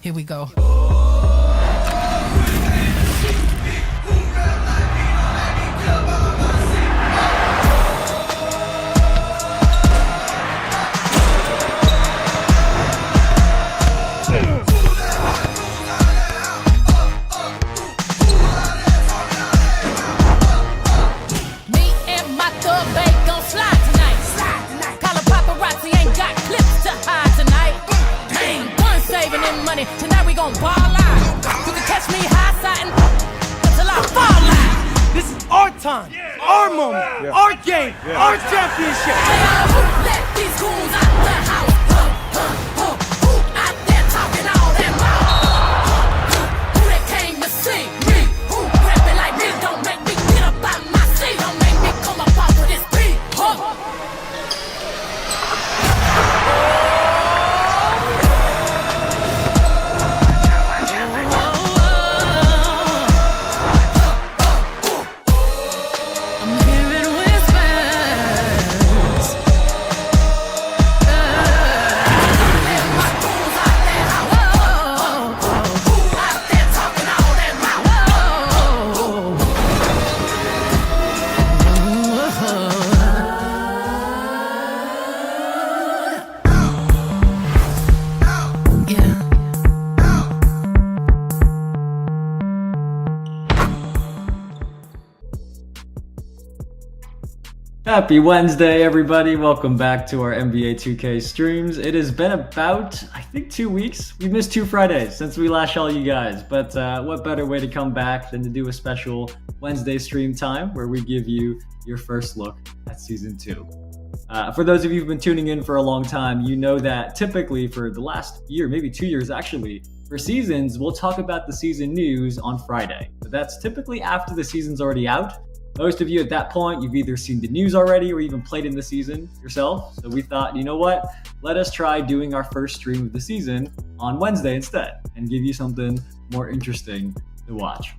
Here we go. Tonight we gon' ball out. You can catch me high siding until I fall out. This is our time, our moment, our game, our championship. Let these goons out the house. Who out there talking all that mouth? Who that came to see me? Who rapping like me? Don't make me get up out my seat. Don't make me come up off of this beat. Happy Wednesday, everybody. Welcome back to our NBA 2K streams. It has been about, I think, 2 weeks. We missed 2 Fridays since we last saw you guys, but what better way to come back than to do a special Wednesday stream time where we give you your first look at Season 2. For those of you who've been tuning in for a long time, you know that typically for the last year, maybe 2 years actually, for seasons, we'll talk about the season news on Friday. But that's typically after the season's already out. Most of you at that point, you've either seen the news already or even played in the season yourself. So we thought, you know what? Let us try doing our first stream of the season on Wednesday instead and give you something more interesting to watch.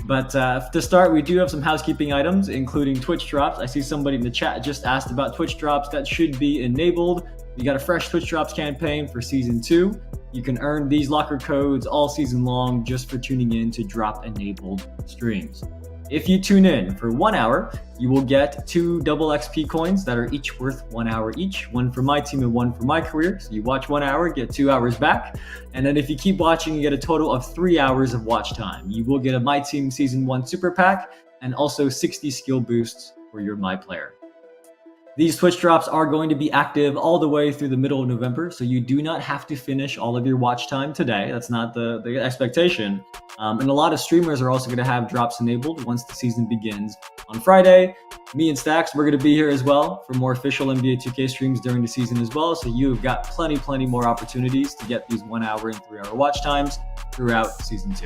But to start, we do have some housekeeping items, including Twitch drops. I see somebody in the chat just asked about Twitch drops. That should be enabled. We got a fresh Twitch drops campaign for Season 2. You can earn these locker codes all season long just for tuning in to drop enabled streams. If you tune in for 1 hour, you will get 2 double XP coins that are each worth 1 hour each, one for my team and one for MyCAREER. So you watch 1 hour, get 2 hours back. And then if you keep watching, you get a total of 3 hours of watch time. You will get a My Team Season 1 Super Pack and also 60 skill boosts for your My Player. These Twitch drops are going to be active all the way through the middle of November, so you do not have to finish all of your watch time today. That's not the expectation. And a lot of streamers are also going to have drops enabled once the season begins on Friday. Me and Stacks, we're going to be here as well for more official NBA 2K streams during the season as well. So you've got plenty more opportunities to get these 1 hour and 3 hour watch times throughout Season 2.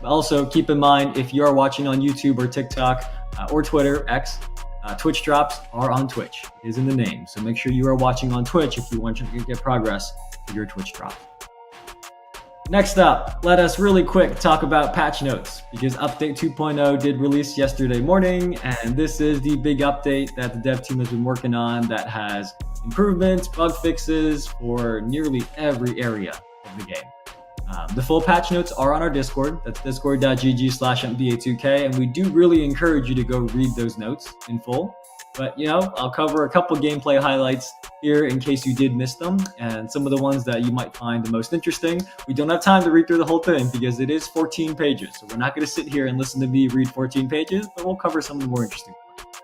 But also keep in mind, if you are watching on YouTube or TikTok or Twitter, X, Twitch drops are on Twitch. It is in the name. So make sure you are watching on Twitch if you want to get progress for your Twitch drop. Next up, let us really quick talk about patch notes, because update 2.0 did release yesterday morning, and this is the big update that the dev team has been working on that has improvements, bug fixes for nearly every area of the game. The full patch notes are on our Discord. That's discord.gg/NBA2K, and we do really encourage you to go read those notes in full. But, you know, I'll cover a couple gameplay highlights here in case you did miss them, and some of the ones that you might find the most interesting. We don't have time to read through the whole thing because it is 14 pages, so we're not going to sit here and listen to me read 14 pages, but we'll cover some of the more interesting ones.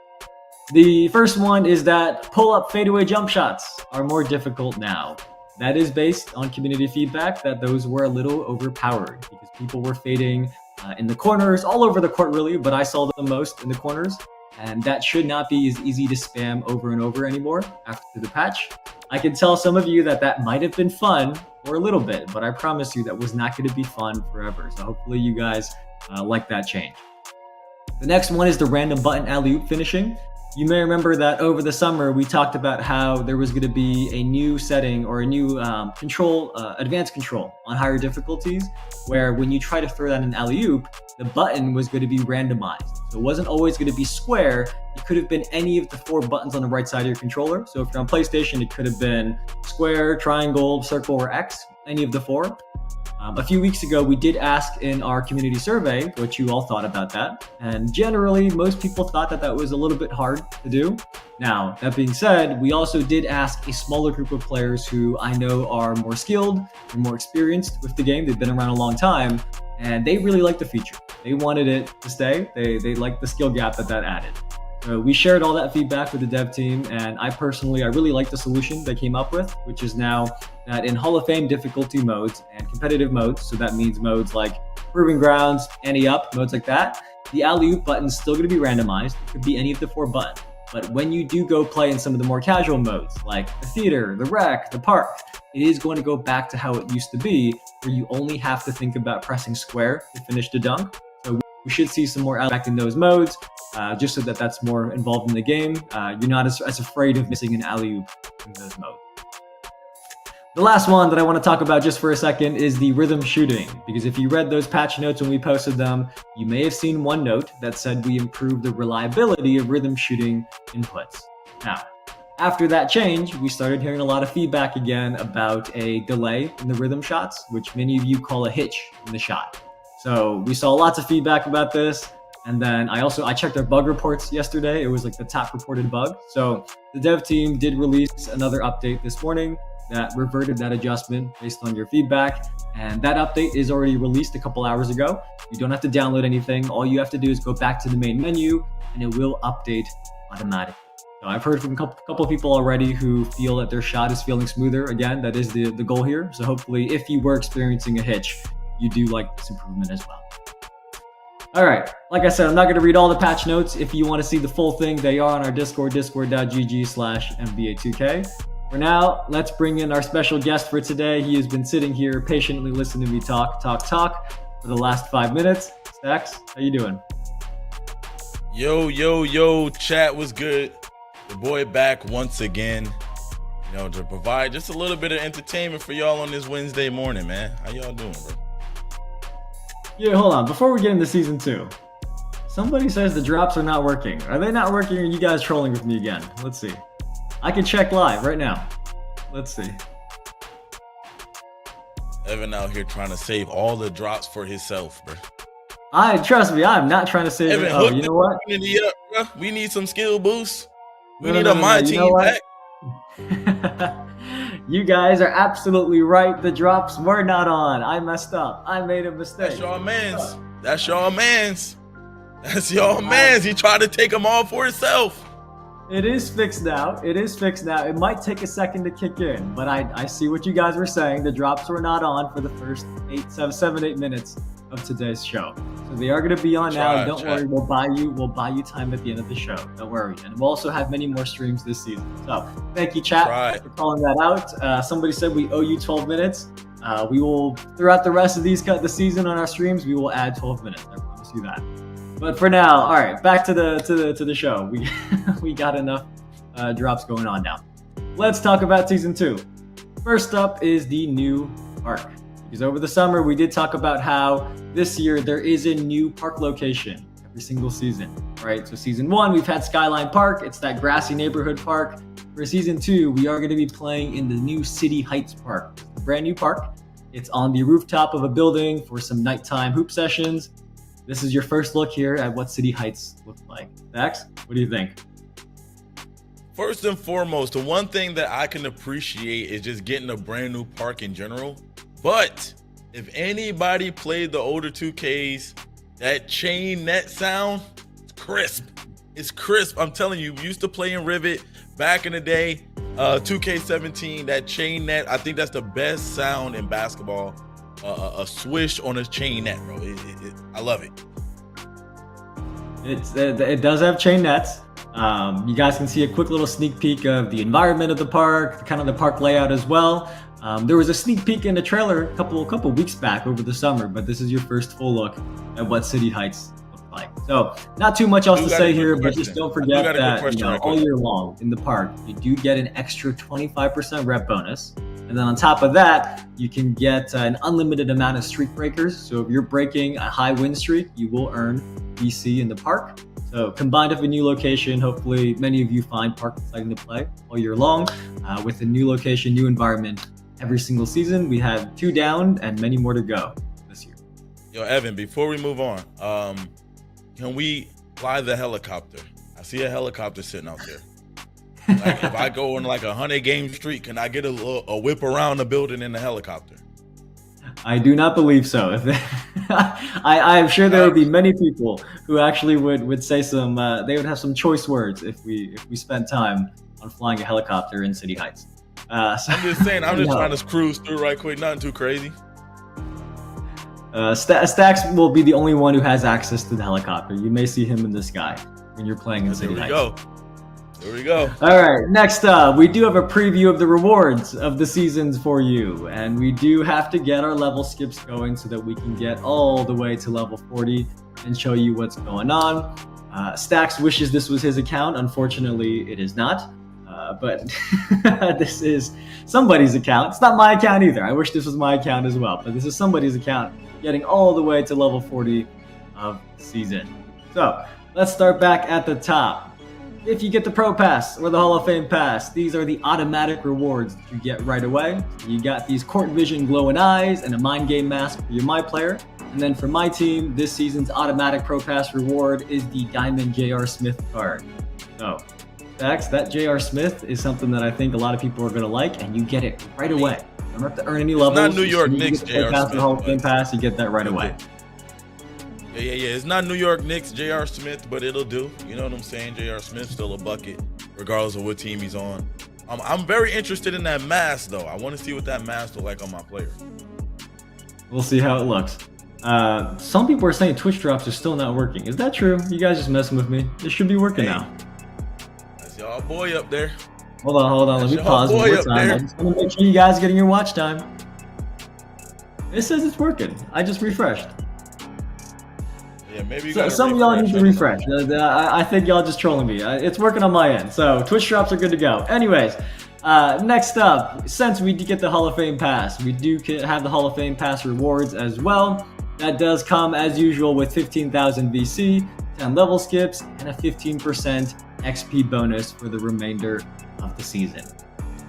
The first one is that pull-up fadeaway jump shots are more difficult now. That is based on community feedback that those were a little overpowered because people were fading in the corners, all over the court really, but I saw them most in the corners. And that should not be as easy to spam over and over anymore after the patch. I can tell some of you that might have been fun for a little bit, but I promise you that was not going to be fun forever. So hopefully you guys like that change. The next one is the random button alley-oop finishing. You may remember that over the summer, we talked about how there was going to be a new setting or a new advanced control on higher difficulties, where when you try to throw that in alley-oop, the button was going to be randomized. So it wasn't always going to be square. It could have been any of the 4 buttons on the right side of your controller. So if you're on PlayStation, it could have been square, triangle, circle, or X, any of the 4. A few weeks ago, we did ask in our community survey what you all thought about that. And generally, most people thought that that was a little bit hard to do. Now, that being said, we also did ask a smaller group of players who I know are more skilled and more experienced with the game. They've been around a long time, and they really liked the feature. They wanted it to stay. They liked the skill gap that added. So we shared all that feedback with the dev team, and I really like the solution they came up with, which is now that in Hall of Fame difficulty modes and competitive modes, so that means modes like Proving Grounds, Ante Up, modes like that, the alley-oop button is still going to be randomized. It could be any of the 4 buttons. But when you do go play in some of the more casual modes, like the theater, the rec, the park, it is going to go back to how it used to be, where you only have to think about pressing square to finish the dunk. So we should see some more back in those modes, just so that that's more involved in the game. You're not as afraid of missing an alley-oop in those modes. The last one that I want to talk about just for a second is the rhythm shooting, because if you read those patch notes when we posted them, you may have seen one note that said we improved the reliability of rhythm shooting inputs. Now, after that change, we started hearing a lot of feedback again about a delay in the rhythm shots, which many of you call a hitch in the shot. So we saw lots of feedback about this. And then I checked our bug reports yesterday. It was like the top reported bug. So the dev team did release another update this morning that reverted that adjustment based on your feedback. And that update is already released a couple hours ago. You don't have to download anything. All you have to do is go back to the main menu and it will update automatically. So I've heard from a couple of people already who feel that their shot is feeling smoother. Again, that is the goal here. So hopefully if you were experiencing a hitch, you do like this improvement as well. All right, like I said, I'm not going to read all the patch notes. If you want to see the full thing, they are on our Discord, discord.gg/NBA2K. For now, let's bring in our special guest for today. He has been sitting here patiently listening to me talk for the last 5 minutes. Stacks, how you doing? Yo, chat was good. The boy back once again, to provide just a little bit of entertainment for y'all on this Wednesday morning, man. How y'all doing, bro? Yeah, hold on. Before we get into season 2, somebody says the drops are not working. Are they not working, or are you guys trolling with me again? Let's see. I can check live right now. Let's see. Evan out here trying to save all the drops for himself, bro. Trust me, I'm not trying to save Evan, it. Oh, you know what? Up, bro. We need some skill boosts. We need my team back. You guys are absolutely right. The drops were not on. I messed up. I made a mistake. That's y'all mans. That's y'all mans. That's y'all mans. He tried to take them all for himself. It is fixed now. It might take a second to kick in, but I see what you guys were saying. The drops were not on for the first 8 minutes of today's show. So they are going to be on now. Don't worry, we'll buy you time at the end of the show. Don't worry. And we'll also have many more streams this season. So thank you, chat, for calling that out. Somebody said we owe you 12 minutes. We will, throughout the rest of the season on our streams, we will add 12 minutes. I promise you that. But for now, all right, back to the show. We got enough drops going on now. Let's talk about season 2. First up is the new park. Because over the summer, we did talk about how this year there is a new park location every single season, right? So season 1, we've had Skyline Park. It's that grassy neighborhood park. For season 2, we are going to be playing in the new City Heights Park. It's a brand new park. It's on the rooftop of a building for some nighttime hoop sessions. This is your first look here at what City Heights looks like. Dax, what do you think? First and foremost, the one thing that I can appreciate is just getting a brand new park in general. But if anybody played the older 2Ks, that chain net sound, it's crisp. It's crisp. I'm telling you, we used to play in Rivet back in the day, 2K17, that chain net, I think that's the best sound in basketball. A swish on a chain net, bro. I love it. It does have chain nets. You guys can see a quick little sneak peek of the environment of the park, kind of the park layout as well. There was a sneak peek in the trailer a couple weeks back over the summer, but this is your first full look at what City Heights looks like. So not too much else to say here, but just don't forget that all year long in the park, you do get an extra 25% rep bonus. And then on top of that, you can get an unlimited amount of streak breakers. So if you're breaking a high win streak, you will earn BC in the park. So combined with a new location, hopefully many of you find park exciting to play all year long with a new location, new environment, every single season. We have 2 down and many more to go this year. Yo, Evan, before we move on, can we fly the helicopter? I see a helicopter sitting out there. Like, if I go on like a 100-game streak, can I get a whip around the building in the helicopter? I do not believe so. I am sure there would be many people who actually would say some. They would have some choice words if we spent time on flying a helicopter in City Heights. So, I'm just saying. I'm just trying to cruise through right quick. Nothing too crazy. Stacks will be the only one who has access to the helicopter. You may see him in the sky when you're playing in City Heights. There we go. All right, next up, we do have a preview of the rewards of the seasons for you. And we do have to get our level skips going so that we can get all the way to level 40 and show you what's going on. Stacks wishes this was his account. Unfortunately, it is not. But this is somebody's account. It's not my account either. I wish this was my account as well. But this is somebody's account getting all the way to level 40 of the season. So let's start back at the top. If you get the Pro Pass or the Hall of Fame Pass, these are the automatic rewards that you get right away. You got these Court Vision glowing eyes and a Mind Game mask for your My Player. And then for my team, this season's automatic Pro Pass reward is the Diamond J.R. Smith card. So, Stacks, that J.R. Smith is something that I think a lot of people are going to like, and you get it right away. You don't have to earn any levels. It's not New York Knicks J.R. Smith. The Hall of Fame Pass, you get that right away. Yeah. It's not New York Knicks, J.R. Smith, but it'll do. You know what I'm saying? J.R. Smith's still a bucket, regardless of what team he's on. I'm very interested in that mask, though. I want to see what that mask looks like on my player. We'll see how it looks. Some people are saying Twitch drops are still not working. Is that true? You guys just messing with me? It should be working now. That's y'all boy up there. Hold on. Let me pause one more time. I just want to make sure you guys are getting your watch time. It says it's working. I just refreshed. Yeah, maybe some of y'all need to refresh. I think y'all just trolling me. It's working on my end. So Twitch drops are good to go. Anyways, next up, since we did get the Hall of Fame Pass, we do have the Hall of Fame Pass rewards as well. That does come as usual with 15,000 VC, 10 level skips, and a 15% XP bonus for the remainder of the season.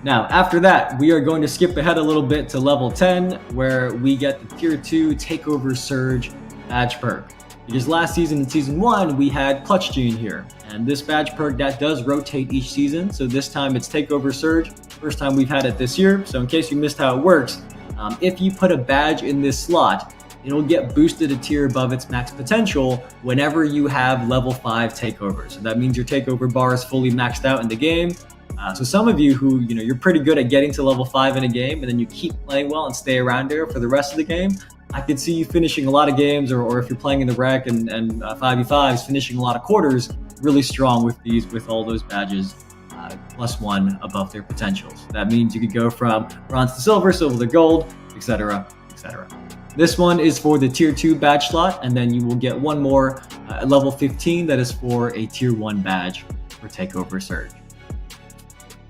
Now, after that, we are going to skip ahead a little bit to level 10, where we get the Tier 2 Takeover Surge badge perk. Because last season in Season 1, we had Clutch Gene here. And this badge perk, that does rotate each season. So this time it's Takeover Surge. First time we've had it this year. So in case you missed how it works, if you put a badge in this slot, it'll get boosted a tier above its max potential whenever you have level 5 takeover. So that means your takeover bar is fully maxed out in the game. So some of you who, you're pretty good at getting to level 5 in a game and then you keep playing well and stay around there for the rest of the game, I could see you finishing a lot of games, or if you're playing in the rec and 5v5s, finishing a lot of quarters really strong with all those badges +1 above their potentials. That means you could go from bronze to silver to gold, etc., etc. This one is for the Tier 2 badge slot, and then you will get one more at level 15 that is for a Tier 1 badge for Takeover Surge.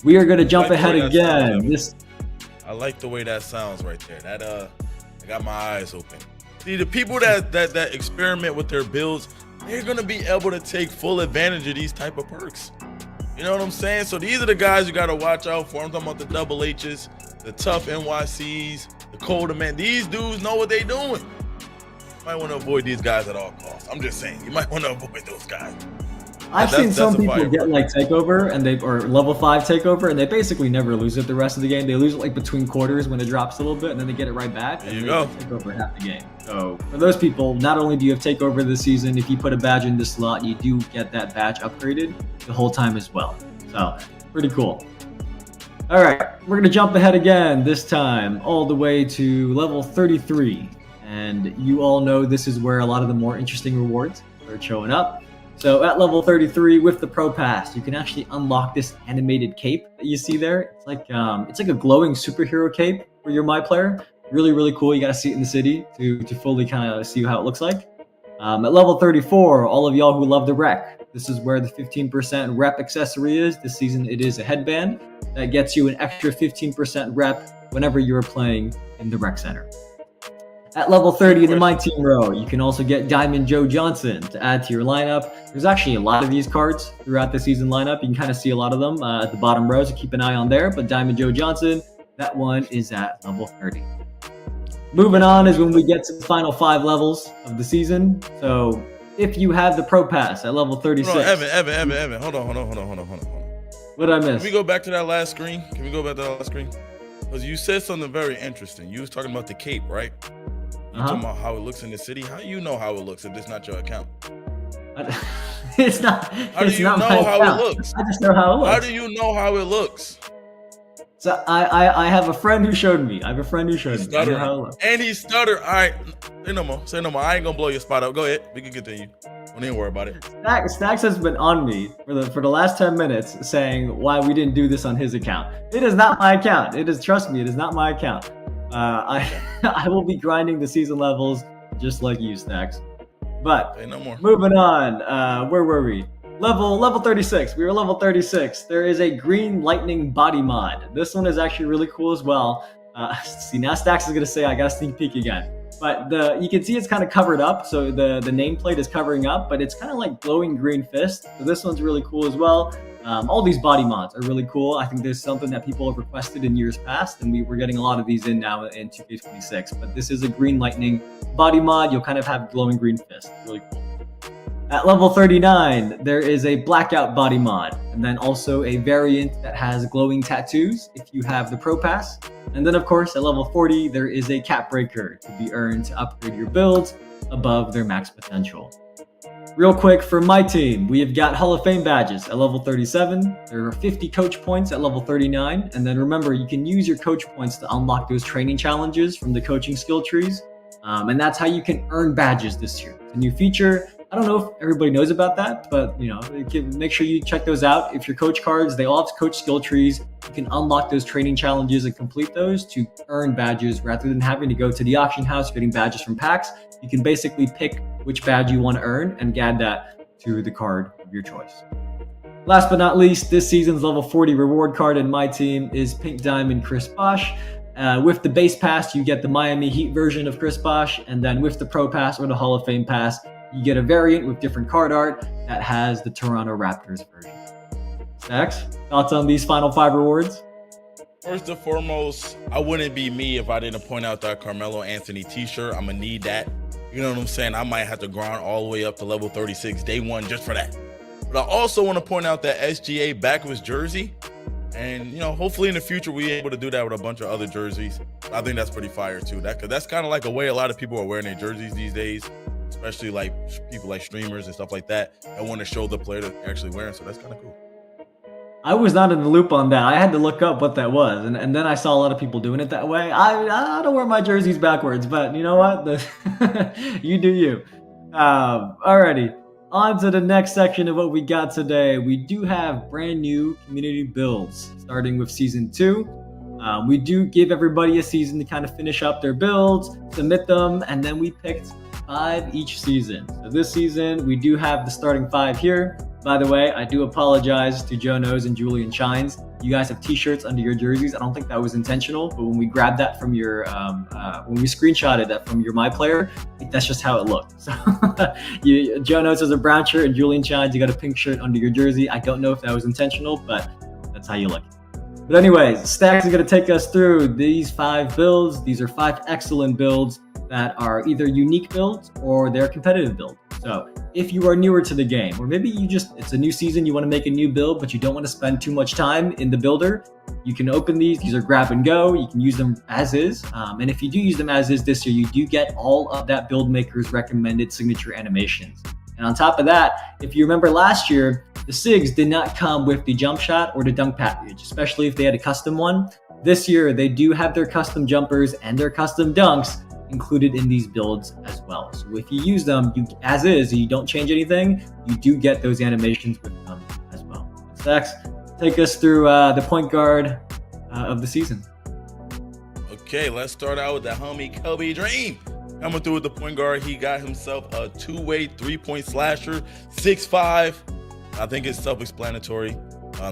We are going to jump ahead again. I like the way that sounds right there. That I got my eyes open. See, the people that experiment with their builds, they're gonna be able to take full advantage of these type of perks. You know what I'm saying? So these are the guys you gotta watch out for. I'm talking about the double H's, the tough NYCs, the colder men. These dudes know what they're doing. You might want to avoid these guys at all costs. I'm just saying, you might want to avoid those guys. I've seen some people get like takeover or level 5 takeover, and they basically never lose it the rest of the game. They lose it like between quarters when it drops a little bit, and then they get it right back. There you go. Take over half the game. So for those people, not only do you have takeover this season, if you put a badge in this slot, you do get that badge upgraded the whole time as well. So pretty cool. All right, we're gonna jump ahead again. This time all the way to level 33, and you all know this is where a lot of the more interesting rewards are showing up. So at level 33 with the Pro Pass, you can actually unlock this animated cape that you see there. It's like a glowing superhero cape for your My Player. Really, really cool. You got to see it in the city to fully kind of see how it looks like. At level 34, all of y'all who love the rec, this is where the 15% rep accessory is. This season it is a headband that gets you an extra 15% rep whenever you're playing in the rec center. At level 30 in the My Team row, you can also get Diamond Joe Johnson to add to your lineup. There's actually a lot of these cards throughout the season lineup. You can kind of see a lot of them at the bottom row, so keep an eye on there. But Diamond Joe Johnson, That one is at level 30. Moving on is when we get to the final 5 levels of the season. So if you have the Pro Pass at level 36. Hold on, Evan. Hold on. What did I miss? Can we go back to that last screen? Because you said something very interesting. You was talking about the cape, right? You talking about how it looks in the city. How do you know how it looks if it's not your account? It's not. How do you know how it looks? I just know how it looks. How do you know how it looks? So I have a friend who showed me. I know how it looks. And he stuttered. All right, say no more. I ain't gonna blow your spot up. Go ahead. We can continue. Don't even worry about it. Stacks has been on me for the last 10 minutes saying why we didn't do this on his account. It is not my account. Trust me, it is not my account. I will be grinding the season levels just like you, Stacks. But say no more. Moving on, where were we? Level 36. We were level 36. There is a green lightning body mod. This one is actually really cool as well. See, now Stacks is gonna say I got a sneak peek again. But you can see it's kind of covered up, so the nameplate is covering up, but it's kind of like glowing green fist. So this one's really cool as well. All these body mods are really cool. I think there's something that people have requested in years past, and we're getting a lot of these in now in 2K26. But this is a green lightning body mod. You'll kind of have glowing green fist. Really cool. At level 39, there is a blackout body mod, and then also a variant that has glowing tattoos if you have the Pro Pass. And then, of course, at level 40, there is a cap breaker to be earned to upgrade your builds above their max potential. Real quick, for my team, we have got Hall of Fame badges at level 37. There are 50 coach points at level 39. And then remember, you can use your coach points to unlock those training challenges from the coaching skill trees. And that's how you can earn badges this year. It's a new feature. I don't know if everybody knows about that, but make sure you check those out. If your coach cards, they all have coach skill trees. You can unlock those training challenges and complete those to earn badges rather than having to go to the auction house getting badges from packs. You can basically pick which badge you want to earn and add that to the card of your choice. Last but not least, this season's level 40 reward card in my team is Pink Diamond Chris Bosh. With the base pass, you get the Miami Heat version of Chris Bosh, and then with the Pro Pass or the Hall of Fame pass, you get a variant with different card art that has the Toronto Raptors version. Stacks, thoughts on these final 5 rewards? First and foremost, I wouldn't be me if I didn't point out that Carmelo Anthony t-shirt. I'm gonna need that. You know what I'm saying? I might have to grind all the way up to level 36 day 1 just for that. But I also want to point out that SGA backwards jersey. And, hopefully in the future we're able to do that with a bunch of other jerseys. I think that's pretty fire too. That's kind of like a way a lot of people are wearing their jerseys these days, especially like people like streamers and stuff like that want to show the player that they're actually wearing. So that's kind of cool. I was not in the loop on that. I had to look up what that was. And then I saw a lot of people doing it that way. I don't wear my jerseys backwards, but you know what? You do you. Alrighty. On to the next section of what we got today. We do have brand new community builds, starting with Season 2. We do give everybody a season to kind of finish up their builds, submit them, and then we picked 5 each season. So this season, we do have the starting 5 here. By the way, I do apologize to Joe Knows and Julian Shines. You guys have t-shirts under your jerseys. I don't think that was intentional, but when we grabbed that from your, when we screenshotted that from your MyPlayer, that's just how it looked. So Joe Knows has a brown shirt and Julian Shines, you got a pink shirt under your jersey. I don't know if that was intentional, but that's how you look. But anyways, Stacks is gonna take us through these 5 builds. These are 5 excellent builds that are either unique builds or they're competitive builds. So if you are newer to the game, or maybe it's a new season, you want to make a new build, but you don't want to spend too much time in the builder, you can open these. These are grab and go. You can use them as is. And if you do use them as is this year, you do get all of that build maker's recommended signature animations. And on top of that, if you remember last year, the SIGs did not come with the jump shot or the dunk package, especially if they had a custom one. This year, they do have their custom jumpers and their custom dunks included in these builds as well. So if you use them as is, you don't change anything, you do get those animations with them as well. Stacks, take us through the point guard of the season. Okay, let's start out with the homie Kobe Dream. Coming through with the point guard, he got himself a 2-way 3-point slasher, 6'5". I think it's self-explanatory.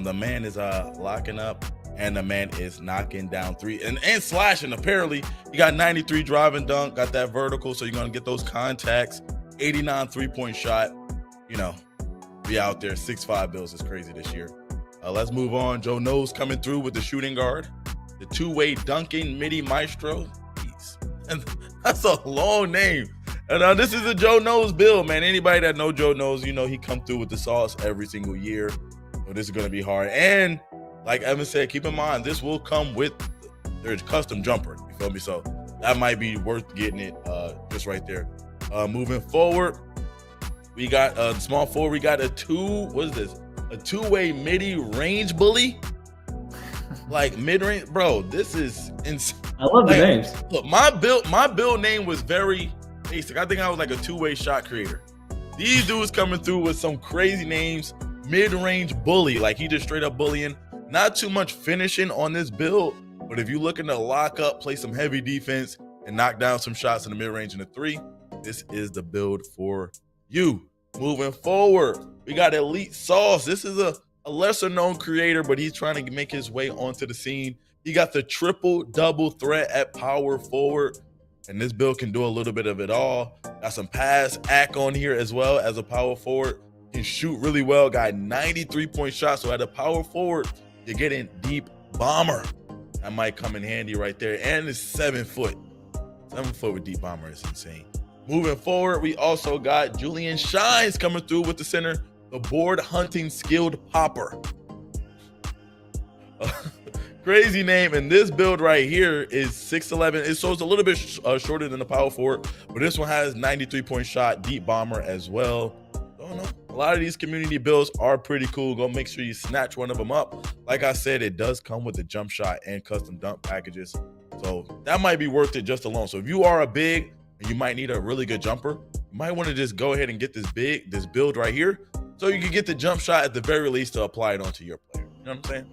The man is locking up, and the man is knocking down 3 and slashing. Apparently, he got 93 drive and dunk, got that vertical, so you're gonna get those contacts. 89 3-point shot. Be out there. 6'5" Bills is crazy this year. Let's move on. Joe Knows coming through with the shooting guard. the two-way dunking midi maestro. Jeez. And that's a long name. And this is a Joe Knows build, man. Anybody that know Joe Knows, you know he come through with the sauce every single year. So this is going to be hard. And like Evan said, keep in mind, this will come with their custom jumper. You feel me? So that might be worth getting it just right there. Moving forward, we got small forward. We got a two-way midi range bully. Like mid-range, bro, this is insane. I love the names. Look, my build name was very basic. I think I was like a two-way shot creator. These dudes coming through with some crazy names. Mid-range bully, like he just straight up bullying. Not too much finishing on this build, but if you're looking to lock up, play some heavy defense, and knock down some shots in the mid-range and the three, this is the build for you. Moving forward, we got Elite Sauce. This is a lesser-known creator, but he's trying to make his way onto the scene. He got the triple-double threat at power forward, and this build can do a little bit of it all. Got some pass act on here as well as a power forward. Can shoot really well. Got 93-point shots, so at a power forward, you're getting deep bomber. That might come in handy right there. And it's 7 foot. 7 foot with deep bomber is insane. Moving forward, we also got Julian Shines coming through with the center. The board hunting skilled popper. Crazy name. And this build right here is 6'11". So it's a little bit shorter than the power forward, but this one has 93-point shot, deep bomber as well. Don't know. A lot of these community builds are pretty cool. Go make sure you snatch one of them up. Like I said, it does come with the jump shot and custom dunk packages. So that might be worth it just alone. So if you are a big and you might need a really good jumper, you might want to just go ahead and get this build right here, so you can get the jump shot at the very least to apply it onto your player. You know what I'm saying?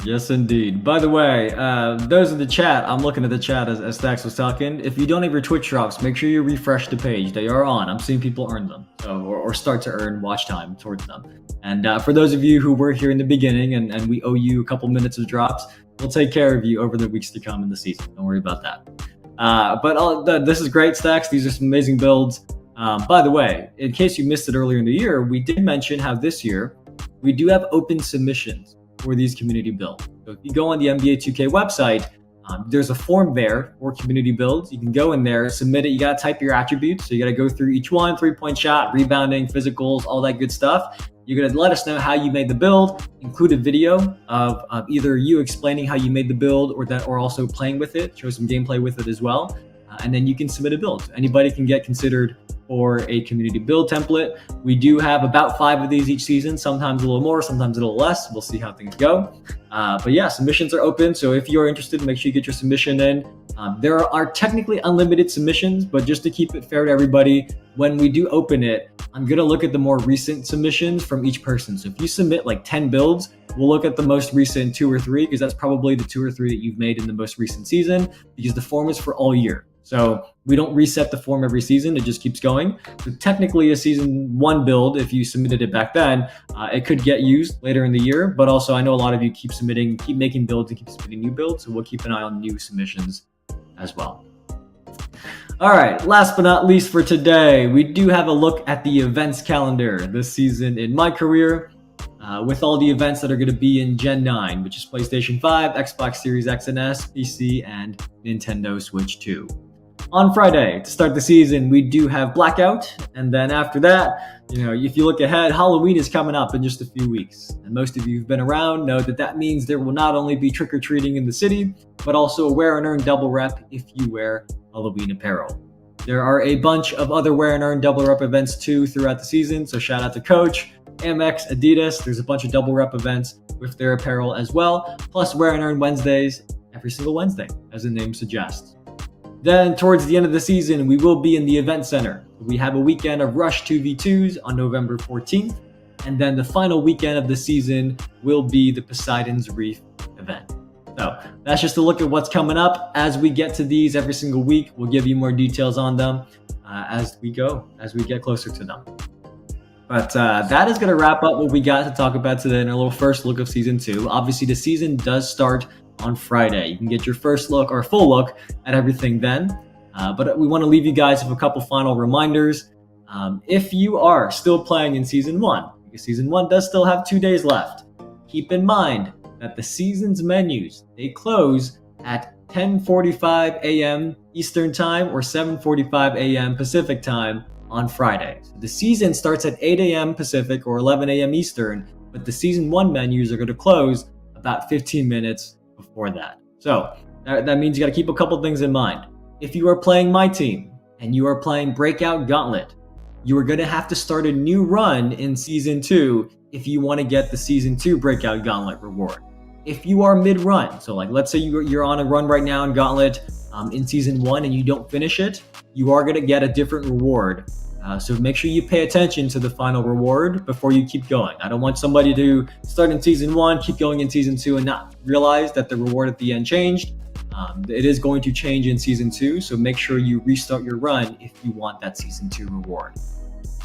Yes, indeed. By the way, those in the chat, I'm looking at the chat as Stacks was talking. If you don't have your Twitch drops, make sure you refresh the page. They are on. I'm seeing people earn them, or start to earn watch time towards them. And for those of you who were here in the beginning and we owe you a couple minutes of drops, we'll take care of you over the weeks to come in the season. Don't worry about that. This is great, Stacks. These are some amazing builds. By the way, in case you missed it earlier in the year, we did mention how this year we do have open submissions for these community builds. So if you go on the NBA 2K website, there's a form there for community builds. You can go in there, submit it. You got to type your attributes. So you got to go through each one: 3-point shot, rebounding, physicals, all that good stuff. You're going to let us know how you made the build, include a video of either you explaining how you made the build or also playing with it, show some gameplay with it as well. And then you can submit a build. Anybody can get considered for a community build template. We do have about 5 of these each season, sometimes a little more, sometimes a little less. We'll see how things go. But yeah, submissions are open. So if you're interested, make sure you get your submission in. There are technically unlimited submissions, but just to keep it fair to everybody, when we do open it, I'm going to look at the more recent submissions from each person. So if you submit like 10 builds, we'll look at the most recent 2 or 3, because that's probably the 2 or 3 that you've made in the most recent season, because the form is for all year. So we don't reset the form every season. It just keeps going. So technically a season 1 build, if you submitted it back then, it could get used later in the year. But also I know a lot of you keep making builds and keep submitting new builds. So we'll keep an eye on new submissions as well. All right, last but not least for today, we do have a look at the events calendar this season in MyCAREER, with all the events that are going to be in Gen 9, which is PlayStation 5, Xbox Series X and S, PC, and Nintendo Switch 2. On Friday, to start the season, we do have Blackout, and then after that, if you look ahead, Halloween is coming up in just a few weeks. And most of you who've been around know that means there will not only be trick-or-treating in the city, but also a wear and earn double rep if you wear Halloween apparel. There are a bunch of other wear and earn double rep events too throughout the season, so shout out to Coach, Amex, Adidas. There's a bunch of double rep events with their apparel as well, plus wear and earn Wednesdays every single Wednesday, as the name suggests. Then towards the end of the season, we will be in the event center. We have a weekend of Rush 2v2s on November 14th. And then the final weekend of the season will be the Poseidon's Reef event. So that's just a look at what's coming up. As we get to these every single week, we'll give you more details on them as we get closer to them. But that is going to wrap up what we got to talk about today in our little first look of season 2. Obviously, the season does start on Friday. You can get your first look or full look at everything then. But we want to leave you guys with a couple final reminders. If you are still playing in Season 1, because Season 1 does still have 2 days left, keep in mind that the season's menus, they close at 10:45 a.m. Eastern Time or 7:45 a.m. Pacific Time on Friday. So the season starts at 8 a.m. Pacific or 11 a.m. Eastern, but the season 1 menus are going to close about 15 minutes before that. So that means you got to keep a couple things in mind. If you are playing my team and you are playing Breakout Gauntlet, you are going to have to start a new run in Season 2 if you want to get the Season 2 Breakout Gauntlet reward. If you are mid-run, so like let's say you're on a run right now in Gauntlet in Season 1 and you don't finish it, you are going to get a different reward. So make sure you pay attention to the final reward before you keep going. I don't want somebody to start in Season 1, keep going in Season 2 and not realize that the reward at the end changed. It is going to change in Season 2, so make sure you restart your run if you want that Season 2 reward.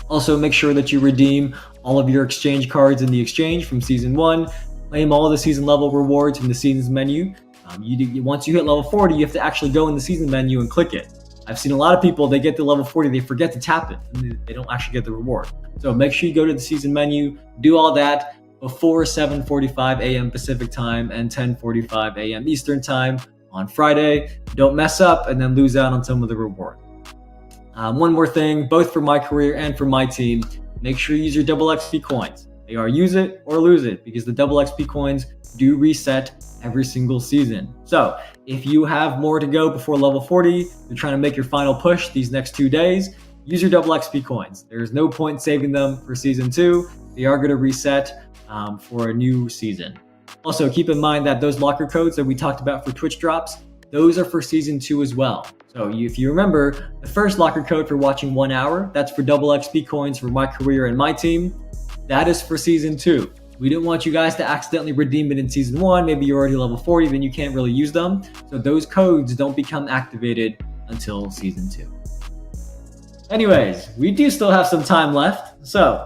Also, make sure that you redeem all of your exchange cards in the exchange from Season 1. Claim all of the season level rewards in the season's menu. Once you hit level 40, you have to actually go in the season menu and click it. I've seen a lot of people, they get to level 40, they forget to tap it, and they don't actually get the reward. So make sure you go to the season menu, do all that before 7:45 a.m. Pacific Time and 10:45 a.m. Eastern Time on Friday. Don't mess up and then lose out on some of the reward. One more thing, both for MyCAREER and for my team, make sure you use your double XP coins. They are use it or lose it because the double XP coins do reset every single season. So if you have more to go before level 40, you're trying to make your final push these next 2 days, use your double XP coins. There's no point in saving them for Season 2. They are going to reset for a new season. Also, keep in mind that those locker codes that we talked about for Twitch drops, those are for Season 2 as well. So if you remember, the first locker code for watching 1 hour, that's for double XP coins for MyCAREER and my team. That is for Season 2. We didn't want you guys to accidentally redeem it in Season 1. Maybe you're already level 40, then you can't really use them. So those codes don't become activated until Season 2. Anyways, we do still have some time left. So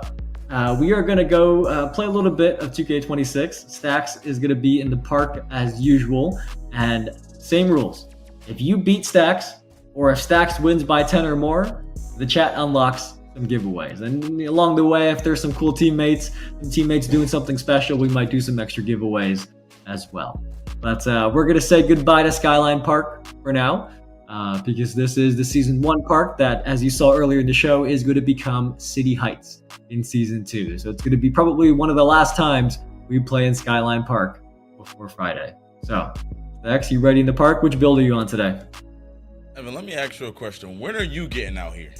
we are going to go play a little bit of 2K26. Stacks is going to be in the park as usual. And same rules. If you beat Stacks, or if Stacks wins by 10 or more, the chat unlocks some giveaways. And along the way, if there's some cool teammates doing something special, we might do some extra giveaways as well. But we're going to say goodbye to Skyline Park for now, because this is the Season 1 park that, as you saw earlier in the show, is going to become City Heights in Season 2. So it's going to be probably one of the last times we play in Skyline Park before Friday. So, Stacks, you ready in the park? Which build are you on today? Evan, let me ask you a question. When are you getting out here?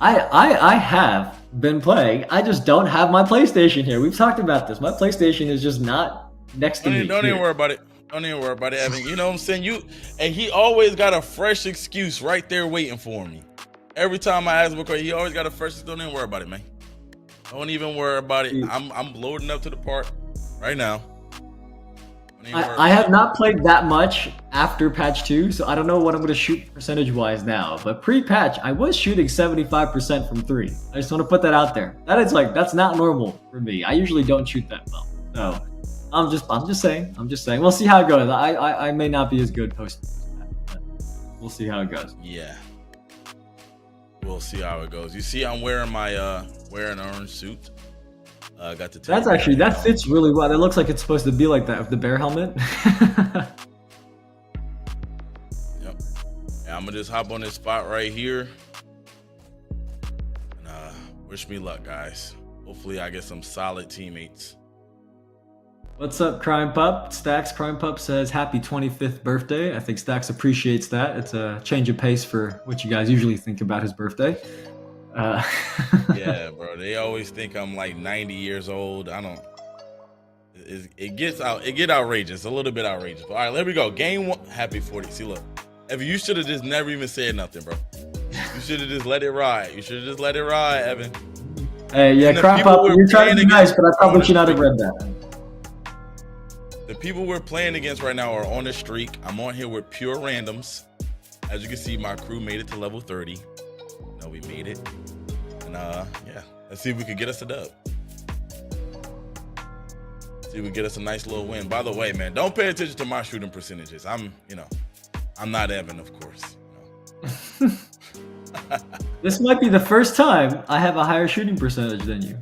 I have been playing. I just don't have my PlayStation here. We've talked about this. My PlayStation is just not next to me. Don't even worry about it. Don't even worry about it, Evan. You know what I'm saying? And he always got a fresh excuse right there waiting for me. Every time I ask him a question, he always got a fresh excuse. Don't even worry about it, man. Don't even worry about it. I'm loading up to the park right now. I have not played that much after patch 2, so I don't know what I'm going to shoot percentage-wise now. But pre-patch, I was shooting 75% from 3. I just want to put that out there. That's not normal for me. I usually don't shoot that well. So I'm just saying. We'll see how it goes. I may not be as good post-patch, but we'll see how it goes. Yeah. We'll see how it goes. You see, I'm wearing my wearing an orange suit. Got to that fits really well. It looks like it's supposed to be like that with the bear helmet. Yep. Yeah, I'm gonna just hop on this spot right here. And wish me luck, guys. Hopefully I get some solid teammates. What's up, Crime Pup? Stacks Crime Pup says happy 25th birthday. I think Stacks appreciates that. It's a change of pace for what you guys usually think about his birthday. Yeah, bro. They always think I'm like 90 years old. I don't. It gets outrageous, a little bit outrageous. But all right, there we go. Game 1. Happy 40. See, look, Evan, you should have just never even said nothing, bro. You should have just let it ride. Evan. Hey, yeah, Crop Up. You're trying to be nice, but I probably should not have read that. The people we're playing against right now are on a streak. I'm on here with pure randoms. As you can see, my crew made it to level 30. No, we made it. And yeah, let's see if we could get us a dub. See if we get us a nice little win. By the way, man, don't pay attention to my shooting percentages. I'm not Evan, of course. This might be the first time I have a higher shooting percentage than you.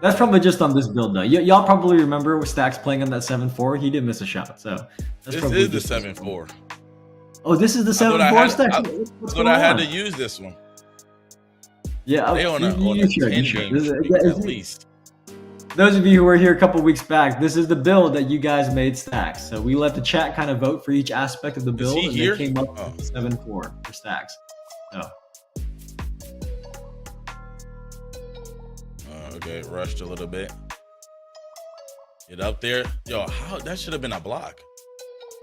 That's probably just on this build though. Y'all probably remember with Stacks playing on that 7-4. He didn't miss a shot. So that's This probably is the just 7-4. Oh, this is the 7-4 Stacks. I thought I had to use this one. Yeah, They on a 10 game streak at least. Those of you who were here a couple weeks back, this is the build that you guys made Stacks. So we let the chat kind of vote for each aspect of the build, and they came up with 7-4 for Stacks. So. Okay, rushed a little bit. Get up there. Yo, how that should have been a block.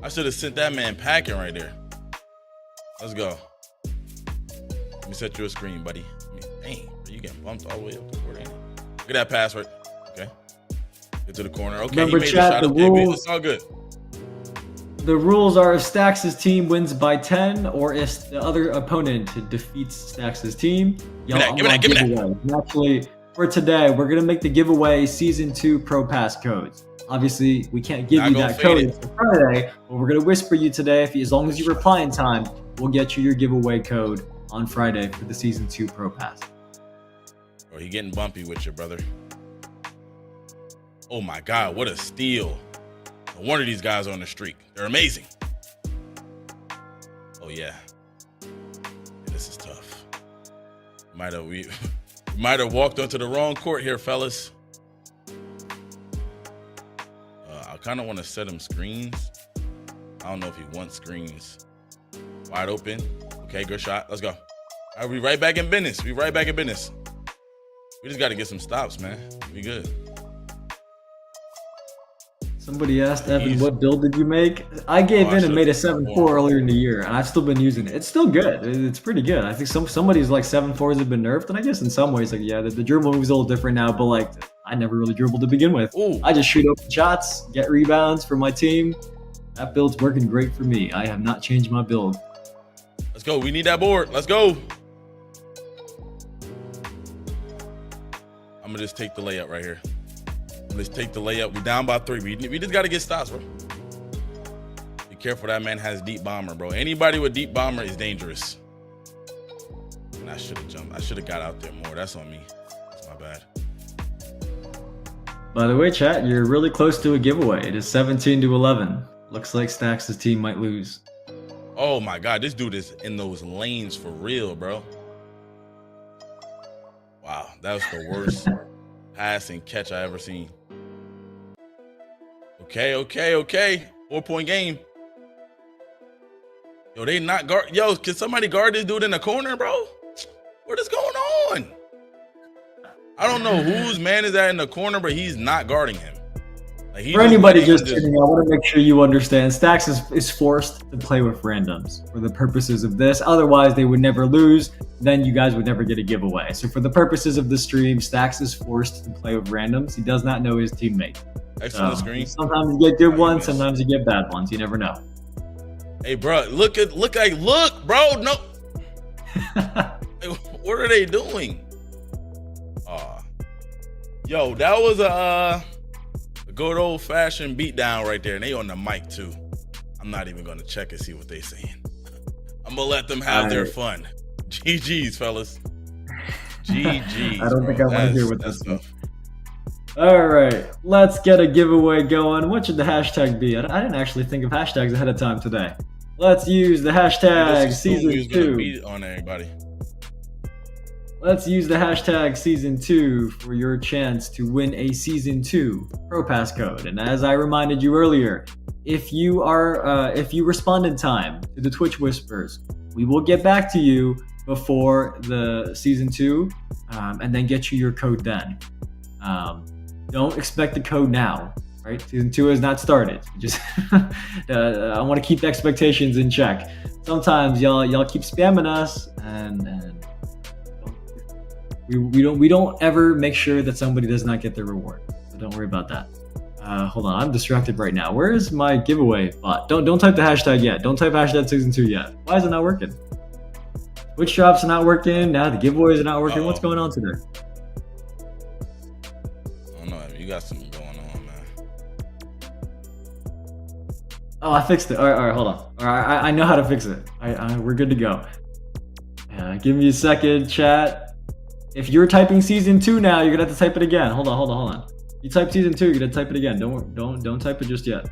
I should have sent that man packing right there. Let's go. Let me set you a screen, buddy. Dang, you getting bumped all the way up the court, ain't it? Look at that pass right. Okay. Get to the corner. Okay, remember, he made chat, the shot. Okay, it's all good. The rules are if Stacks' team wins by 10 or if the other opponent defeats Stacks' team. Give me that. Naturally, for today, we're going to make the giveaway Season 2 Pro Pass codes. Obviously, we can't give you that code until Friday, but we're going to whisper you today. As long as you reply in time, we'll get you your giveaway code on Friday for the Season 2 Pro Pass. Oh, he getting bumpy with you, brother. Oh my God, what a steal. No wonder these guys are on the streak. They're amazing. Oh yeah. This is tough. We might have walked onto the wrong court here, fellas. I kind of want to set him screens. I don't know if he wants screens. Wide open. Okay, good shot. Let's go. All right, we right back in business. We just got to get some stops, man. We good. Somebody asked Evan, what build did you make? I gave in and made a 7-4 earlier in the year, and I've still been using it. It's still good. It's pretty good. I think somebody's like 7-4s have been nerfed, and I guess in some ways, like, yeah, the dribble move's a little different now, but like, I never really dribbled to begin with. Ooh. I just shoot open shots, get rebounds for my team. That build's working great for me. I have not changed my build. Let's go. We need that board. Let's go. I'm going to just take the layup right here. Let's take the layup. We're down by 3. We just got to get stops, bro. Be careful. That man has deep bomber, bro. Anybody with deep bomber is dangerous. And I should have jumped. I should have got out there more. That's on me. That's my bad. By the way, chat, you're really close to a giveaway. It is 17-11. Looks like Stacks' team might lose. Oh, my God. This dude is in those lanes for real, bro. Wow. That was the worst pass and catch I ever seen. Okay. 4-point game. Yo, they not guard. Yo, can somebody guard this dude in the corner, bro? What is going on? I don't know whose man is that in the corner, but he's not guarding him. Like, for anybody just tuning in, I want to make sure you understand Stacks is forced to play with randoms for the purposes of this. Otherwise, they would never lose. Then you guys would never get a giveaway. So for the purposes of the stream, Stacks is forced to play with randoms. He does not know his teammate. Excellent screen. Sometimes you get good ones, sometimes you get bad ones. You never know. Hey, bro, look, bro. No. Hey, what are they doing? Yo, that was a good old fashioned beatdown right there. And they on the mic too. I'm not even gonna check and see what they saying. I'm gonna let them have their fun. GG's, fellas. GG's. I don't think I want to hear what that's stuff. All right, let's get a giveaway going. What should the hashtag be? I didn't actually think of hashtags ahead of time today. Let's use the hashtag season 2. Beat on everybody. Let's use the hashtag season 2 for your chance to win a season 2 Pro Pass code. And as I reminded you earlier, if you respond in time to the Twitch whispers, we will get back to you before the season 2 and then get you your code then. Don't expect the code now, right? Season 2 has not started. Just I want to keep expectations in check. Sometimes y'all keep spamming us and we don't ever make sure that somebody does not get their reward. So don't worry about that. Hold on, I'm distracted right now. Where is my giveaway bot? Don't type the hashtag yet. Don't type hashtag season 2 yet. Why is it not working? Which drops are not working? Now the giveaways are not working. What's going on today? I don't know. You got something going on, man. Oh, I fixed it. All right, hold on. All right, I know how to fix it. We're good to go. Give me a second, chat. If you're typing season 2 now, you're gonna have to type it again. Hold on. You type season 2, you're gonna type it again. Don't type it just yet.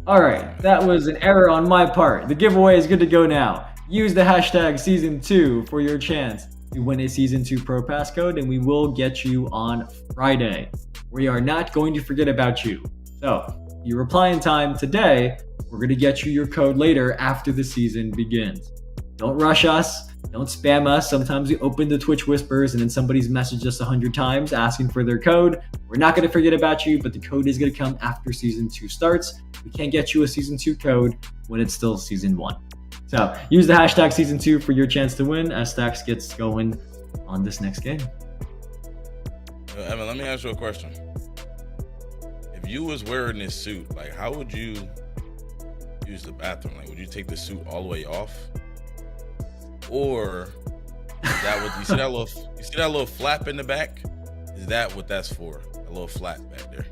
All right, that was an error on my part. The giveaway is good to go now. Use the hashtag season 2 for your chance to win a season 2 Pro Pass code, and we will get you on Friday. We are not going to forget about you. So, if you reply in time today, we're going to get you your code later after the season begins. Don't rush us. Don't spam us. Sometimes we open the Twitch Whispers and then somebody's messaged us 100 times asking for their code. We're not going to forget about you, but the code is going to come after season 2 starts. We can't get you a season 2 code when it's still season 1. So use the hashtag season 2 for your chance to win as Stacks gets going on this next game. Evan, let me ask you a question. If you was wearing this suit, like how would you use the bathroom? Like would you take the suit all the way off? Or is that what you see that little flap in the back? Is that what that's for? A little flap back there.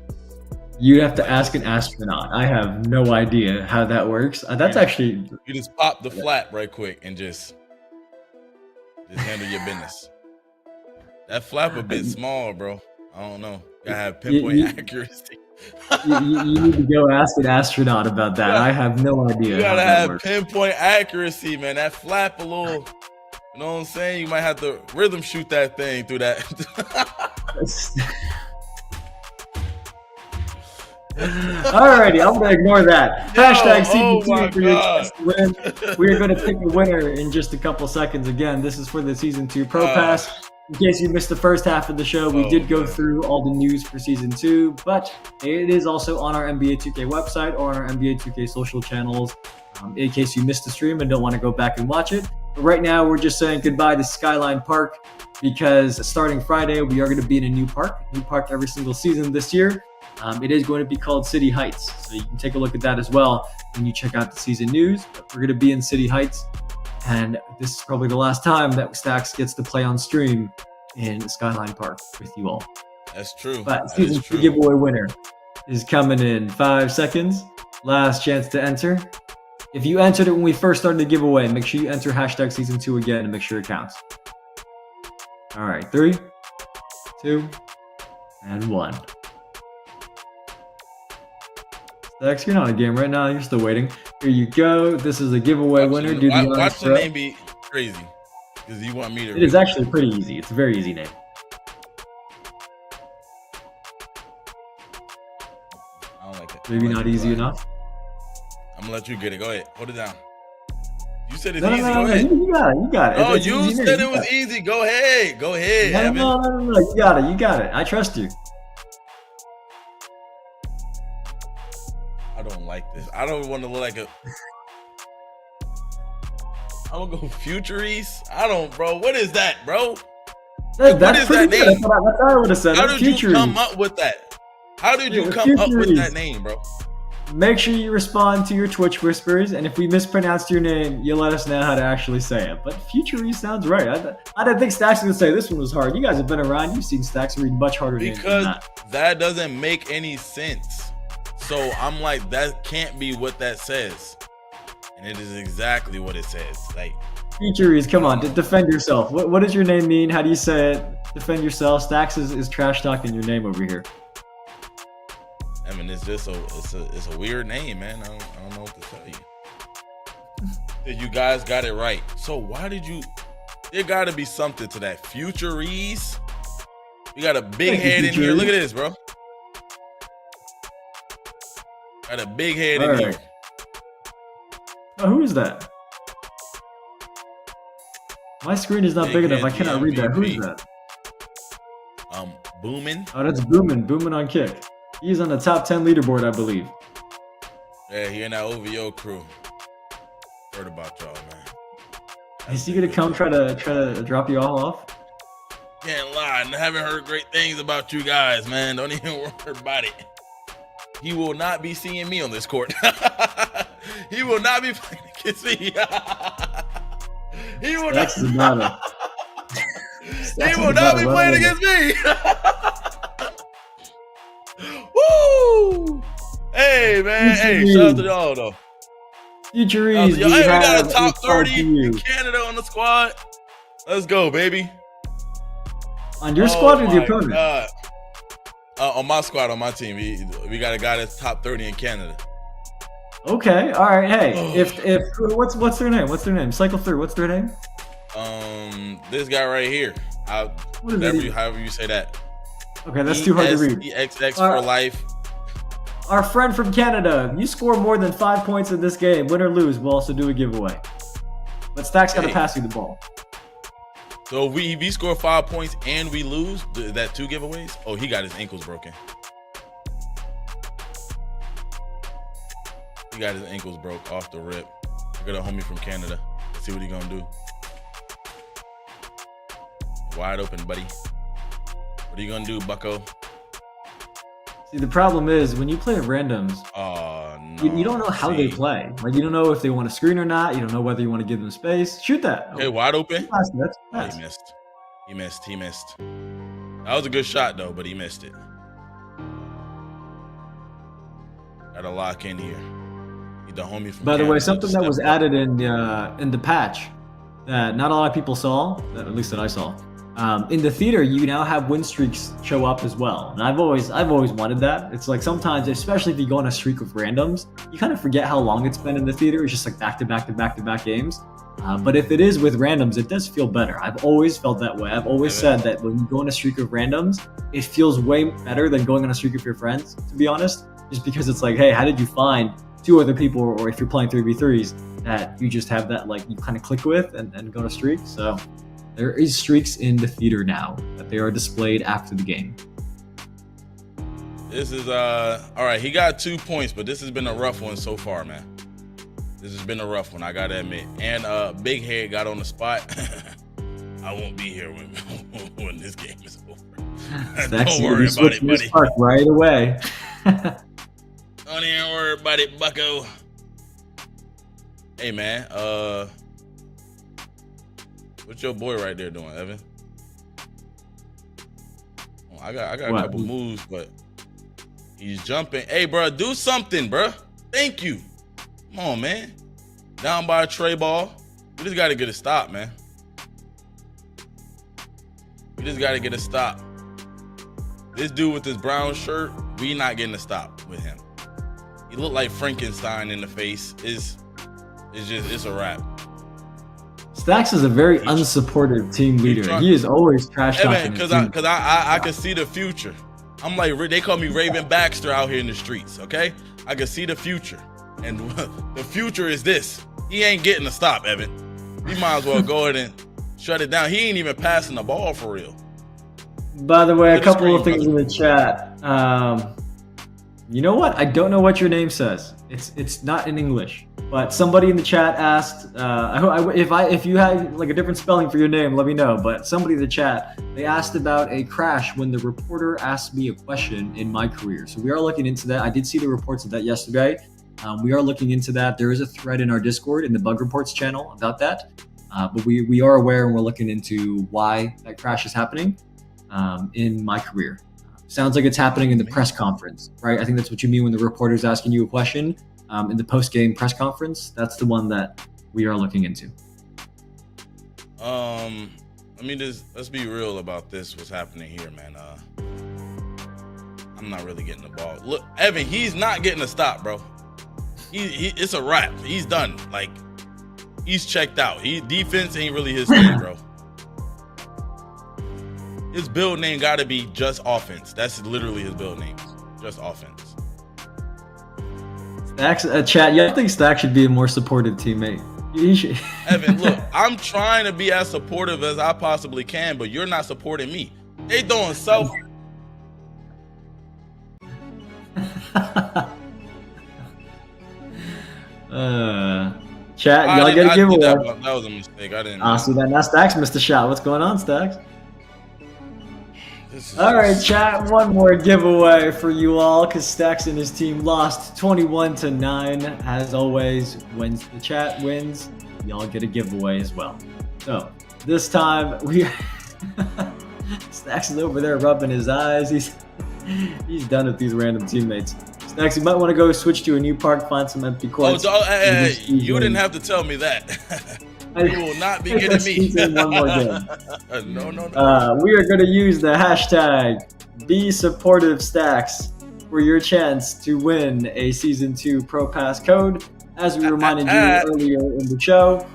You'd have to ask an astronaut. I have no idea how that works. That's actually you just pop the flap right quick and just handle your business. That flap a bit small, bro. I don't know. You gotta have pinpoint accuracy. you need to go ask an astronaut about that. I have no idea. You gotta have pinpoint accuracy, man. That flap a little, you know what I'm saying? You might have to rhythm shoot that thing through that. Alrighty, I'm gonna ignore that. Hashtag season 2 for your chance to win. We're gonna pick a winner in just a couple seconds. Again, this is for the season 2 Pro Pass. In case you missed the first half of the show, we did go through all the news for season 2, but it is also on our NBA 2K website or on our NBA 2K social channels. In case you missed the stream and don't want to go back and watch it. But right now, we're just saying goodbye to Skyline Park because starting Friday, we are going to be in a new park every single season this year. It is going to be called City Heights, so you can take a look at that as well when you check out the season news. But we're going to be in City Heights, and this is probably the last time that Stacks gets to play on stream in Skyline Park with you all. That's true. But season 2 giveaway winner is coming in 5 seconds. Last chance to enter. If you entered it when we first started the giveaway, make sure you enter hashtag season 2 again and make sure it counts. All right, 3, 2, and 1. Stacks, you're not in a game right now. You're still waiting. Here you go. This is a giveaway winner. Watch the name be crazy because you want me to. It is actually pretty easy. It's a very easy name. I don't like it. Maybe not easy enough. I'm gonna let you get it. Go ahead. Hold it down. You said it's No, easy. no, Go no, ahead. you got it. You got it. Oh, It's you easy said name. it was easy. Go ahead. Go ahead. No, Evan. no. You got it. You got it. I trust you. I don't like this. I don't want to look like a. I'm gonna go Futuries. I don't, bro. What is that, bro? That's what is pretty that good. name? That's what I would have said. How That's did you Futuries. come up with that? How did you come up with that name, bro? Make sure you respond to your Twitch whispers, and if we mispronounced your name, you let us know how to actually say it. But Futuries sounds right. I didn't think Stacks would say this one was hard. You guys have been around. You've seen Stacks read much harder names than Because that doesn't make any sense. So I'm like, that can't be what that says. And it is exactly what it says. Like, Futuries, come on, defend yourself. What does your name mean? How do you say it? Defend yourself. Stacks is trash talking your name over here. I mean, it's just it's a weird name, man. I don't know what to tell you. You guys got it right. So why did you? There got to be something to that. Futuries. We got a big head in here. Look at this, bro. Got a big head in here. Oh, who is that? My screen is not big enough. I cannot read that. Who is that? Boomin. Oh, that's Boomin. Boomin on Kick. He's on the top 10 leaderboard, I believe. Yeah, he in that OVO crew. Heard about y'all, man. Is he gonna come try to drop you all off? Can't lie, I haven't heard great things about you guys, man. Don't even worry about it. He will not be seeing me on this court. He will not be playing against me. He will not. He will not be playing against me. Woo! Hey, man. Hey, shout out to y'all, though. Futuries, Yo, hey, we got a top it's 30 on in you. Canada on the squad. Let's go, baby. On your squad or the my opponent? God. On my squad, on my team, we got a guy that's top 30 in Canada. Okay, all right. Hey, if what's their name? What's their name? Cycle through. What's their name? This guy right here. However you say that. Okay, that's too hard to read. EXX for life. Our friend from Canada, you score more than 5 points in this game, win or lose, we'll also do a giveaway. But Stack's got to pass you the ball. So if we score 5 points and we lose, is that 2 giveaways? Oh, he got his ankles broken. He got his ankles broke off the rip. Look at a homie from Canada. Let's see what he gonna do. Wide open, buddy. What are you gonna do, bucko? See, the problem is when you play at randoms, you don't know how they play. Like, you don't know if they want to screen or not. You don't know whether you want to give them space. Shoot that. Okay, wide open. That's Oh, he missed. He missed. That was a good shot though, but he missed it. Gotta lock in here. The homie from By the way, Canada something that was stepped up. added in the patch that not a lot of people saw, at least that I saw. In the theater, you now have win streaks show up as well, and I've always wanted that. It's like sometimes, especially if you go on a streak of randoms, you kind of forget how long it's been in the theater. It's just like back to back to back to back games. But if it is with randoms, it does feel better. I've always felt that way. I've always said that when you go on a streak of randoms, it feels way better than going on a streak of your friends, to be honest. Just because it's like, hey, how did you find 2 other people, or if you're playing 3v3s, that you just have that, like, you kind of click with and go on a streak. So there is streaks in the theater now that they are displayed after the game. This is all right. He got 2 points, but this has been a rough one so far, man. This has been a rough one, I gotta admit. And Big Head got on the spot. I won't be here when this game is over. Don't worry about it, buddy. Right away. Don't even worry about it, bucko. Hey, man. What's your boy right there doing, Evan? Oh, I got a couple moves, but he's jumping. Hey, bro, do something, bro. Thank you. Come on, man. Down by a tray ball. We just got to get a stop, man. We just got to get a stop. This dude with this brown shirt, we not getting a stop with him. He looked like Frankenstein in the face. It's a wrap. Stacks is a very unsupportive team leader. He is always trash talking. Because I can see the future. I'm like, they call me Raven Baxter out here in the streets, okay? I can see the future. And the future is this. He ain't getting a stop, Evan. We might as well go ahead and shut it down. He ain't even passing the ball for real. By the way, a couple of things in the chat. You know what? I don't know what your name says. It's not in English. But somebody in the chat asked, if you had like a different spelling for your name, let me know. But somebody in the chat, they asked about a crash when the reporter asked me a question in MyCAREER. So we are looking into that. I did see the reports of that yesterday. We are looking into that. There is a thread in our Discord in the Bug Reports channel about that. But we are aware and we're looking into why that crash is happening in MyCAREER. Sounds like it's happening in the press conference, right? I think that's what you mean when the reporter's asking you a question. In the post-game press conference, that's the one that we are looking into. Let's be real about this. What's happening here, man? I'm not really getting the ball. Look, Evan, he's not getting a stop, bro. It's a wrap. He's done. Like, he's checked out. Defense ain't really his thing, bro. His build name got to be just offense. That's literally his build name, just offense. Stacks, chat. Yeah, I think Stack should be a more supportive teammate. Evan, look, I'm trying to be as supportive as I possibly can, but you're not supporting me. They doing self. Chat, y'all get a giveaway. That was a mistake. I didn't. So then now Stacks missed a shot. What's going on, Stacks? All right, chat. One more giveaway for you all because Stacks and his team lost 21-9. As always, when the chat wins, y'all get a giveaway as well. So this time Stacks is over there rubbing his eyes. He's done with these random teammates. Next, you might want to go switch to a new park, find some empty courts. You didn't have to tell me that. You will not be getting me. One more game. No. We are going to use the hashtag #BeSupportiveStacks for your chance to win a Season 2 Pro Pass code. As we reminded you earlier in the show,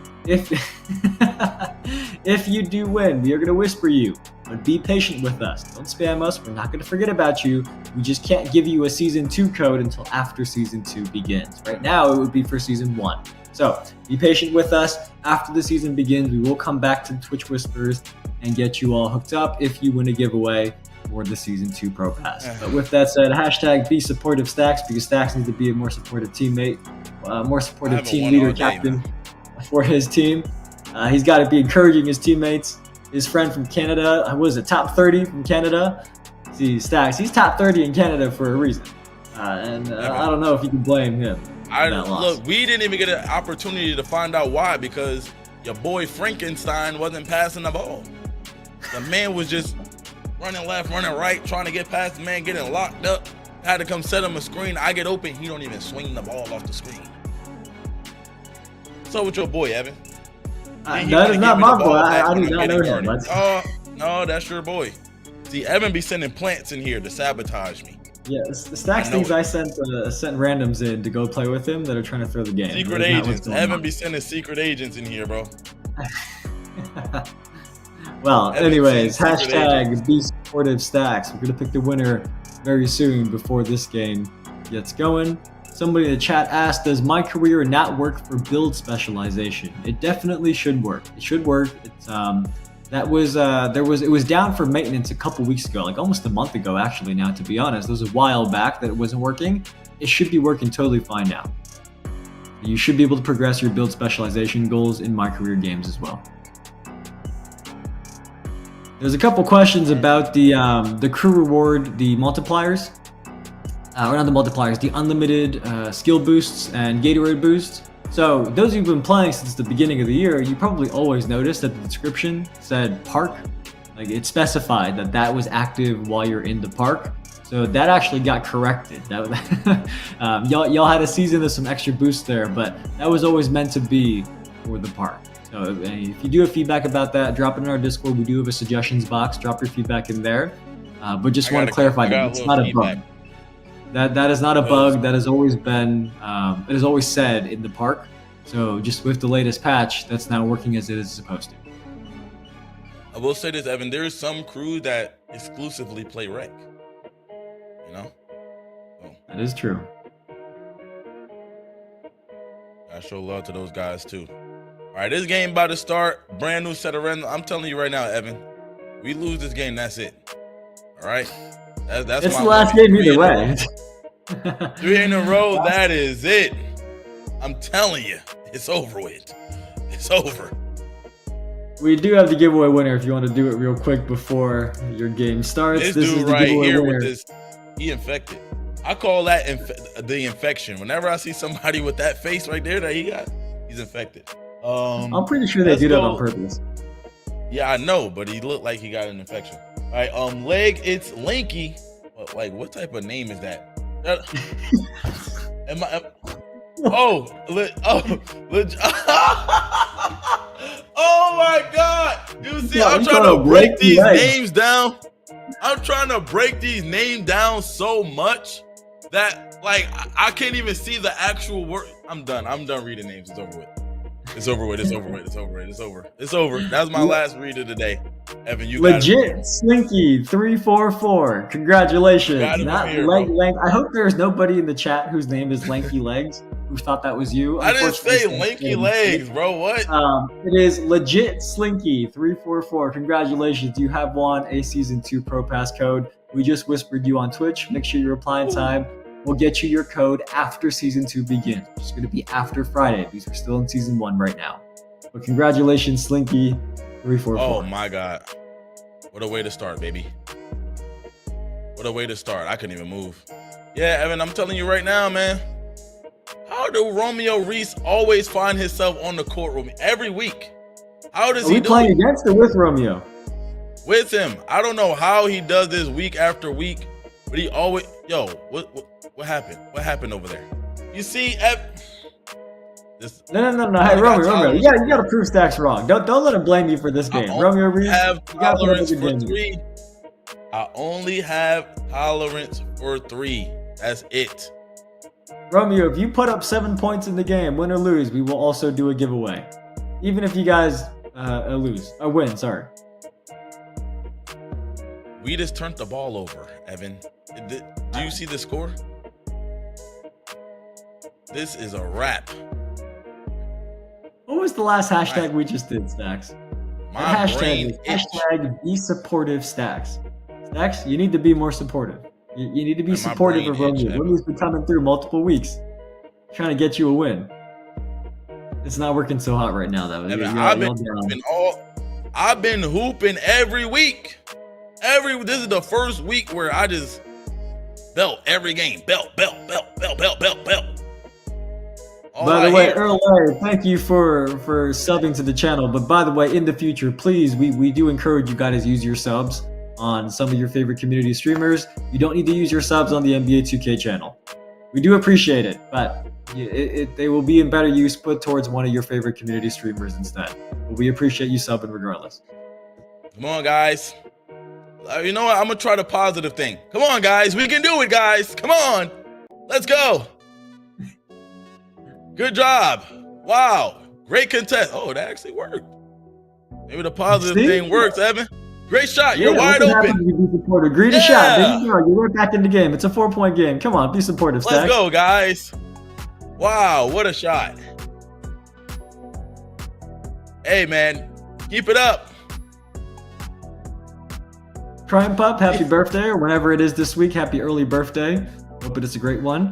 if you do win, we are going to whisper you. But be patient with us. Don't spam us. We're not going to forget about you. We just can't give you a Season 2 code until after Season 2 begins. Right now, it would be for Season 1. So be patient with us. After the season begins, we will come back to Twitch Whispers and get you all hooked up if you win a giveaway for the Season 2 Pro Pass. But with that said, hashtag #BeSupportiveStacks, because Stacks needs to be a more supportive teammate, more supportive team leader, captain for his team. He's got to be encouraging his teammates. His friend from Canada, was it top 30 from Canada? See, Stacks, he's top 30 in Canada for a reason. I don't know if you can blame him. Look, we didn't even get an opportunity to find out why, because your boy Frankenstein wasn't passing the ball. The man was just running left, running right, trying to get past the man, getting locked up. I had to come set him a screen. I get open, he don't even swing the ball off the screen. So with your boy, Evan? That is not my boy. I do not know him. Oh, no, that's your boy. See, Evan be sending plants in here to sabotage me. Yeah, Stacks thinks I sent randoms in to go play with him that are trying to throw the game. Secret agents. Evan be sending secret agents in here, bro. Well, anyways, hashtag #BeSupportiveStacks. We're going to pick the winner very soon before this game gets going. Somebody in the chat asked, does MyCAREER not work for build specialization? It definitely should work. It should work. It's it was down for maintenance a couple weeks ago, like almost a month ago actually now, to be honest. It was a while back that it wasn't working. It should be working totally fine now. You should be able to progress your build specialization goals in MyCAREER games as well. There's a couple questions about the crew reward, the multipliers. Or not the multipliers, the unlimited skill boosts and Gatorade boosts. So those who've been playing since the beginning of the year, you probably always noticed that the description said park. Like it specified that was active while you're in the park. So that actually got corrected. Y'all had a season of some extra boosts there, but that was always meant to be for the park. So if you do have feedback about that, drop it in our Discord. We do have a suggestions box. Drop your feedback in there. But just want to clarify that it's not a bug. That is not a bug. That has always been, it is always said in the park. So just with the latest patch, that's now working as it is supposed to. I will say this, Evan, there is some crew that exclusively play rank. You know? So, that is true. I show love to those guys too. All right, this game about to start. Brand new set of random. I'm telling you right now, Evan, we lose this game, that's it. All right? That's it's the last game either way. 3 in a row, that is it. I'm telling you, it's over with. It's over. We do have the giveaway winner if you want to do it real quick before your game starts. This is dude the right giveaway here winner. with this, he infected. I call that the infection. Whenever I see somebody with that face right there that he got, he's infected. I'm pretty sure they do that on purpose. Yeah, I know, but he looked like he got an infection. All right, leg, it's Lanky. Like, what type of name is that? Oh my God! You see, I'm trying to break these names down. I'm trying to break these names down so much that, like, I can't even see the actual word. I'm done. I'm done reading names. It's over with. It's over with. It's over with. It's over. It's over. It's over. That's my last read of the day. Evan, you got legit Slinky 344. Congratulations. Not leg. I hope there's nobody in the chat whose name is Lanky Legs who thought that was you. I didn't say Lanky Legs, bro. What? It is legit Slinky 344. Congratulations. You have won a Season 2 Pro Pass code. We just whispered you on Twitch. Make sure you reply in time. We'll get you your code after Season 2 begins. It's going to be after Friday because we're still in Season 1 right now. But congratulations, Slinky 344. Oh my God. What a way to start, baby. What a way to start. I couldn't even move. Yeah, Evan, I'm telling you right now, man. How do Romeo Reese always find himself on the courtroom every week? How does he do it? Are we playing against or with Romeo? With him. I don't know how he does this week after week. but he always what happened? What happened over there? You see, No. Hey, Romeo, you gotta prove Stacks wrong. Don't let him blame you for this game. Romeo Reese, have tolerance for 3. I only have tolerance for 3. That's it. Romeo, if you put up 7 points in the game, win or lose, we will also do a giveaway. Even if you guys win, sorry. We just turned the ball over, Evan. Do you see the score? This is a wrap. What was the last hashtag we just did, Stacks? My brain hashtag be supportive Stacks. Stacks, you need to be more supportive. You need to be supportive of Romeo. Romeo's been coming through multiple weeks, trying to get you a win. It's not working so hot right now, though. I've been hooping every week. This is the first week where I just belt every game. Belt. By the way, Earl Larry, thank you for subbing to the channel. But by the way, in the future, please, we do encourage you guys to use your subs on some of your favorite community streamers. You don't need to use your subs on the NBA 2K channel. We do appreciate it, but they will be in better use put towards one of your favorite community streamers instead. But we appreciate you subbing regardless. Come on, guys. You know what? I'm going to try the positive thing. Come on, guys. We can do it, guys. Come on. Let's go. Good job. Wow. Great contest. Oh, that actually worked. Maybe the positive thing works, Evan. Great shot. You're wide open. Be supportive. Greedy shot. There you go. You're right back in the game. It's a 4-point game. Come on. Be supportive, Stacks. Let's go, guys. Wow. What a shot. Hey, man. Keep it up. Crime Pup, happy birthday, or whenever it is this week. Happy early birthday. Hope it is a great one.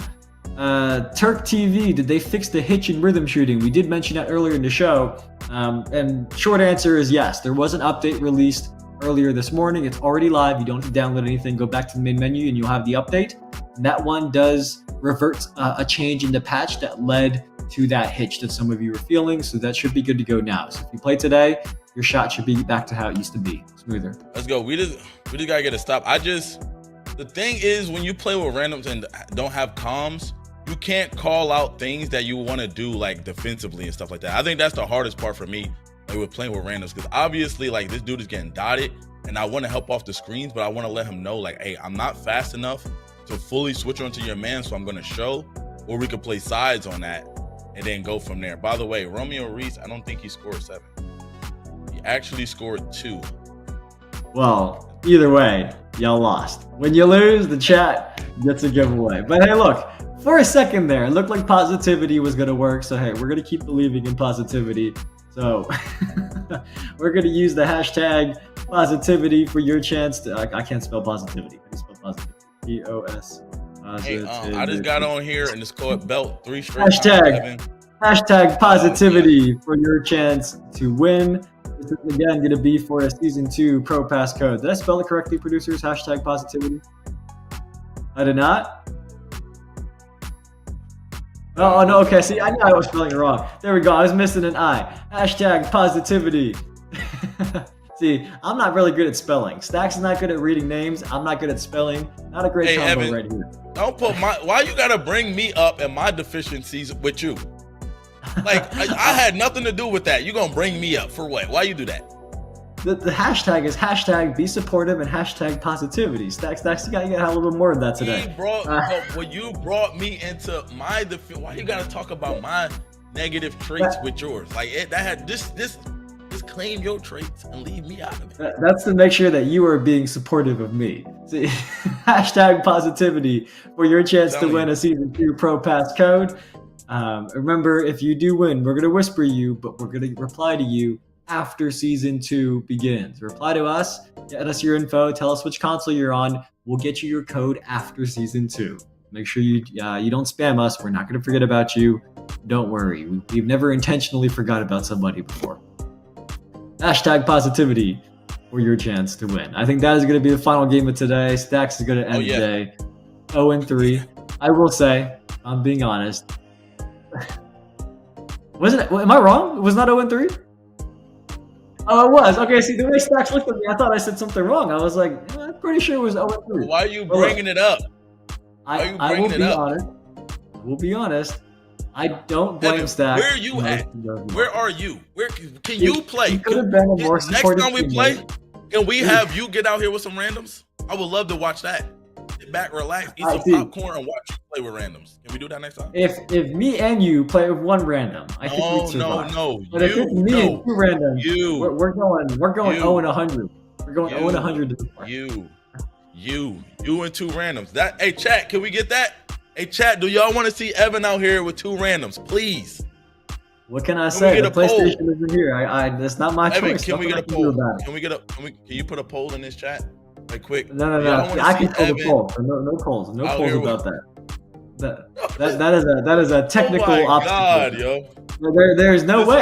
Turk TV, did they fix the hitch in rhythm shooting? We did mention that earlier in the show. And short answer is yes. There was an update released earlier this morning. It's already live. You don't have to download anything. Go back to the main menu and you'll have the update. And that one does revert a change in the patch that led to that hitch that some of you were feeling. So that should be good to go now. So if you play today, your shot should be back to how it used to be, smoother. Let's go. We just gotta get a stop. The thing is, when you play with randoms and don't have comms, you can't call out things that you want to do like defensively and stuff like that. I think that's the hardest part for me, like with playing with randoms, because obviously like this dude is getting dotted and I want to help off the screens, but I want to let him know like, hey, I'm not fast enough to fully switch onto your man, so I'm going to show, or we could play sides on that and then go from there. By the way, Romeo Reese, I don't think he scored 7. He actually scored 2. Well, either way, y'all lost. When you lose, the chat gets a giveaway. But hey, look, for a second there, it looked like positivity was going to work. So hey, we're going to keep believing in positivity. So we're going to use the hashtag positivity for your chance to, I can't spell positivity. How do you spell positivity? P-O-S. Hey, I just got on here and it's called belt 3 straight hashtag positivity for your chance to win. This is again going to be for a season 2 pro pass code. Did I spell it correctly, producers? Hashtag positivity. I did not. Oh no. Okay. See, I knew I was spelling it wrong. There we go. I was missing an I. Hashtag positivity. See, I'm not really good at spelling. Stacks is not good at reading names. I'm not good at spelling. Not a great combo Evan, right here. Don't put why you gotta bring me up and my deficiencies with you? Like I had nothing to do with that. You gonna bring me up for what? Why you do that? The hashtag is hashtag be supportive and hashtag positivity. Stacks, you gotta get a little bit more of that today. When you brought me into my why you gotta talk about my negative traits with yours? Like that had just claim your traits and leave me out of it. That's to make sure that you are being supportive of me. See, hashtag positivity for your chance to win a season 2 pro pass code. Remember, if you do win, we're gonna whisper you, but we're gonna reply to you after season 2 begins. Reply to us, get us your info, tell us which console you're on. We'll get you your code after season 2. Make sure you don't spam us. We're not going to forget about you. Don't worry. We've never intentionally forgot about somebody before. Hashtag positivity for your chance to win. I think that is going to be the final game of today. Stacks is going to end the day 0-3. I will say, I'm being honest. Wasn't it? Am I wrong? It was not 0-3? Oh, it was. Okay, see, the way Stacks looked at me, I thought I said something wrong. I was like, I'm pretty sure it was 0-3. Why are you bringing it up? I will be honest. I will be honest. I don't blame Evan, Stacks. where are you at? Where are you? Where can you play? You could have been a more Next supportive time we teammate. play, can we have you get out here with some randoms? I would love to watch that. Sit back, relax, eat some popcorn, and watch you play with randoms. Can we do that next time? If me and you play with one random, I think we'd survive. No. But if it's me and two randoms, we're going 0-100. We're going 0-100 to the park. You and two randoms. Hey, chat, can we get that? Hey, chat, do y'all want to see Evan out here with two randoms, please? What can I say? The PlayStation isn't here. That's not my Evan, choice. can we get a poll? Can you put a poll in this chat? Right quick. No. I can pull the poll. No polls. No polls about that. That is a technical obstacle. God, yo. There's no way.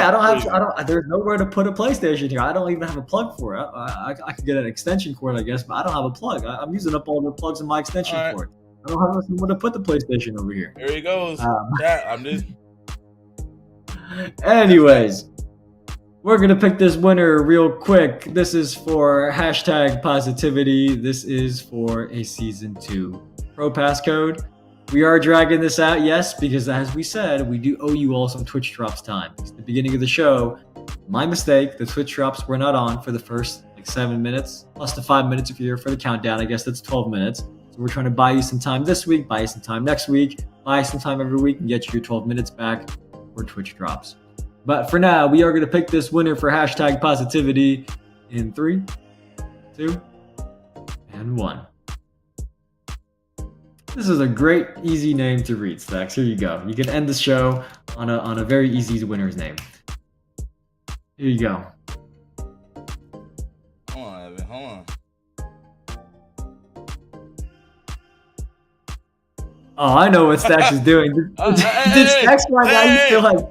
There's nowhere to put a PlayStation here. I don't even have a plug for it. I could get an extension cord, I guess, but I don't have a plug. I'm using up all the plugs in my extension cord. I don't have somewhere to put the PlayStation over here. There he goes. I'm just. Anyways, we're gonna pick this winner real quick. This is for #positivity. This is for a season 2 Pro Pass code. We are dragging this out, yes, because as we said, we do owe you all some Twitch drops time. It's the beginning of the show. My mistake. The Twitch drops were not on for the first 7 minutes, plus the 5 minutes if you're here for the countdown. I guess that's 12 minutes. So we're trying to buy you some time this week, buy you some time next week, buy you some time every week, and get you your 12 minutes back for Twitch drops. But for now, we are going to pick this winner for #positivity in 3, 2, and 1. This is a great, easy name to read, Stacks. Here you go. You can end the show on a very easy winner's name. Here you go. Hold on, Evan. Hold on. Oh, I know what Stacks is doing. Did Stacks find out you still have...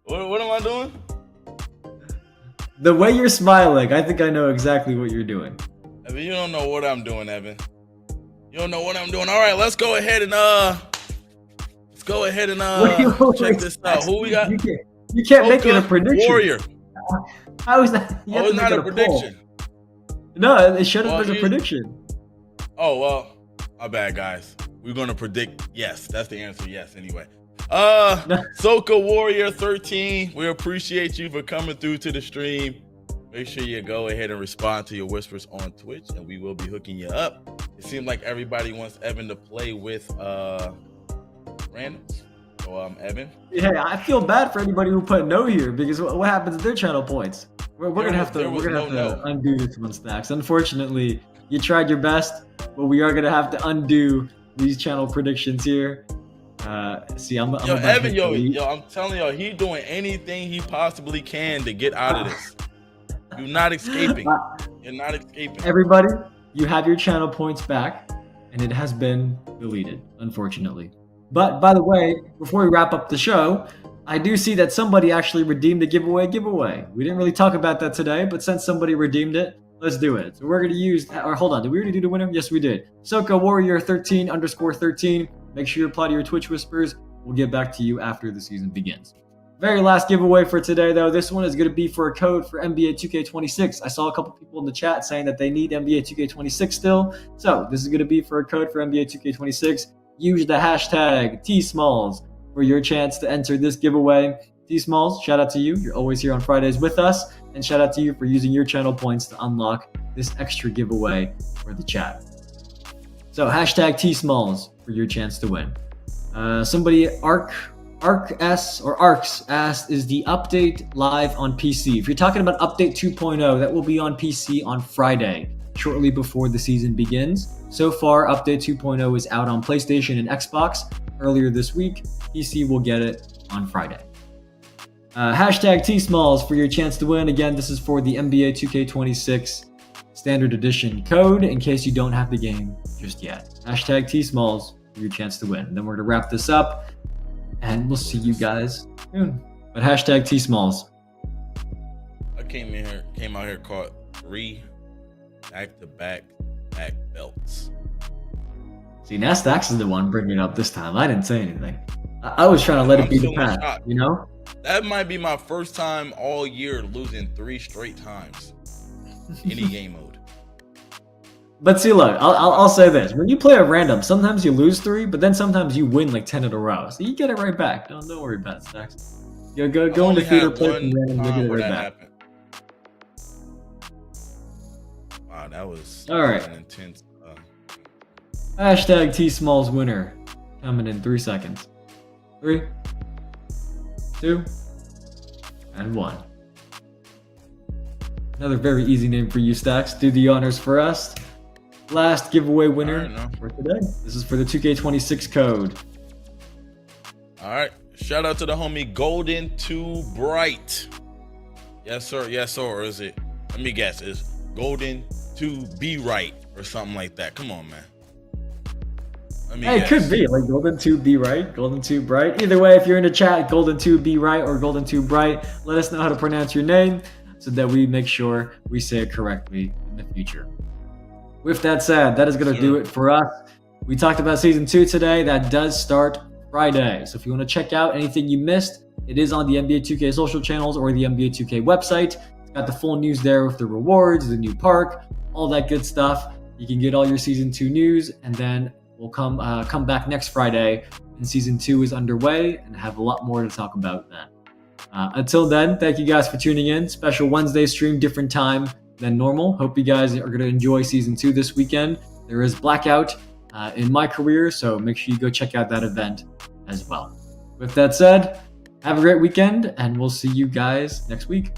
What am I doing? The way you're smiling, I think I know exactly what you're doing. Evan, you don't know what I'm doing, Evan. You don't know what I'm doing. All right, let's go ahead and check this out. Who we got? You can't make it a prediction. Warrior. How is that? It's not a prediction. No, it should have been a prediction. Oh, well, my bad, guys. We're going to predict yes. That's the answer, yes, anyway. Soka Warrior 13, we appreciate you for coming through to the stream. Make sure you go ahead and respond to your whispers on Twitch, and we will be hooking you up. It seems like everybody wants Evan to play with randoms. So, Evan. Hey, I feel bad for anybody who put no here, because what happens to their channel points? We're gonna have to undo this one, Stacks. Unfortunately, you tried your best, but we are gonna have to undo these channel predictions here. I'm Evan, I'm telling y'all, he doing anything he possibly can to get out of this. You're not escaping. You're not escaping. Everybody, you have your channel points back, and it has been deleted, unfortunately. But by the way, before we wrap up the show, I do see that somebody actually redeemed a giveaway. We didn't really talk about that today, but since somebody redeemed it, let's do it. So we're going to use, or hold on, did we already do the winner? Yes, we did. Soka Warrior 13_13. Make sure you reply to your Twitch whispers. We'll get back to you after the season begins. Very last giveaway for today, though. This one is going to be for a code for NBA 2K26. I saw a couple people in the chat saying that they need NBA 2K26 still. So this is going to be for a code for NBA 2K26. Use the hashtag TSmalls for your chance to enter this giveaway. TSmalls, shout out to you. You're always here on Fridays with us. And shout out to you for using your channel points to unlock this extra giveaway for the chat. So hashtag TSmalls for your chance to win. Somebody, Arcs asked, is the update live on PC? If you're talking about update 2.0, that will be on PC on Friday, shortly before the season begins. So far, update 2.0 is out on PlayStation and Xbox earlier this week. PC will get it on Friday. Hashtag TSmalls for your chance to win. Again, this is for the NBA 2K26 Standard Edition code in case you don't have the game just yet. Hashtag TSmalls for your chance to win. And then we're going to wrap this up and we'll see you guys soon. But hashtag TSmalls. I came out here caught 3 back-to-back belts. See, now Stacks is the one bringing it up this time. I didn't say anything. I was trying to let it be the past, you know? That might be my first time all year losing 3 straight times. Any game mode. But see, look, I'll say this: when you play a random, sometimes you lose 3, but then sometimes you win like 10 in a row. So you get it right back. Don't worry about it, Stacks. Go into theater, play some random, you get it right back. Happened. Wow, that was all right. An intense. Hashtag T Smalls winner coming in 3 seconds. 3, 2, and 1. Another very easy name for you, Stacks. Do the honors for us. Last giveaway winner for today. This is for the 2K26 code. All right. Shout out to the homie Golden Too Bright. Yes, sir. Yes, sir. Or is it? Let me guess. It's Golden to Be Right or something like that. Come on, man. Hey, it could be like Golden 2 Be Right, Golden 2 Bright. Either way, if you're in the chat, Golden 2 Be Right or Golden 2 Bright, let us know how to pronounce your name so that we make sure we say it correctly in the future. With that said, that is going to do it for us. We talked about season 2 today. That does start Friday. So if you want to check out anything you missed, it is on the NBA 2K social channels or the NBA 2K website. It's got the full news there with the rewards, the new park, all that good stuff. You can get all your season 2 news, and then we'll come back next Friday, and season 2 is underway and have a lot more to talk about then. Until then, thank you guys for tuning in. Special Wednesday stream, different time than normal. Hope you guys are going to enjoy season 2 this weekend. There is Blackout in MyCAREER, so make sure you go check out that event as well. With that said, have a great weekend, and we'll see you guys next week.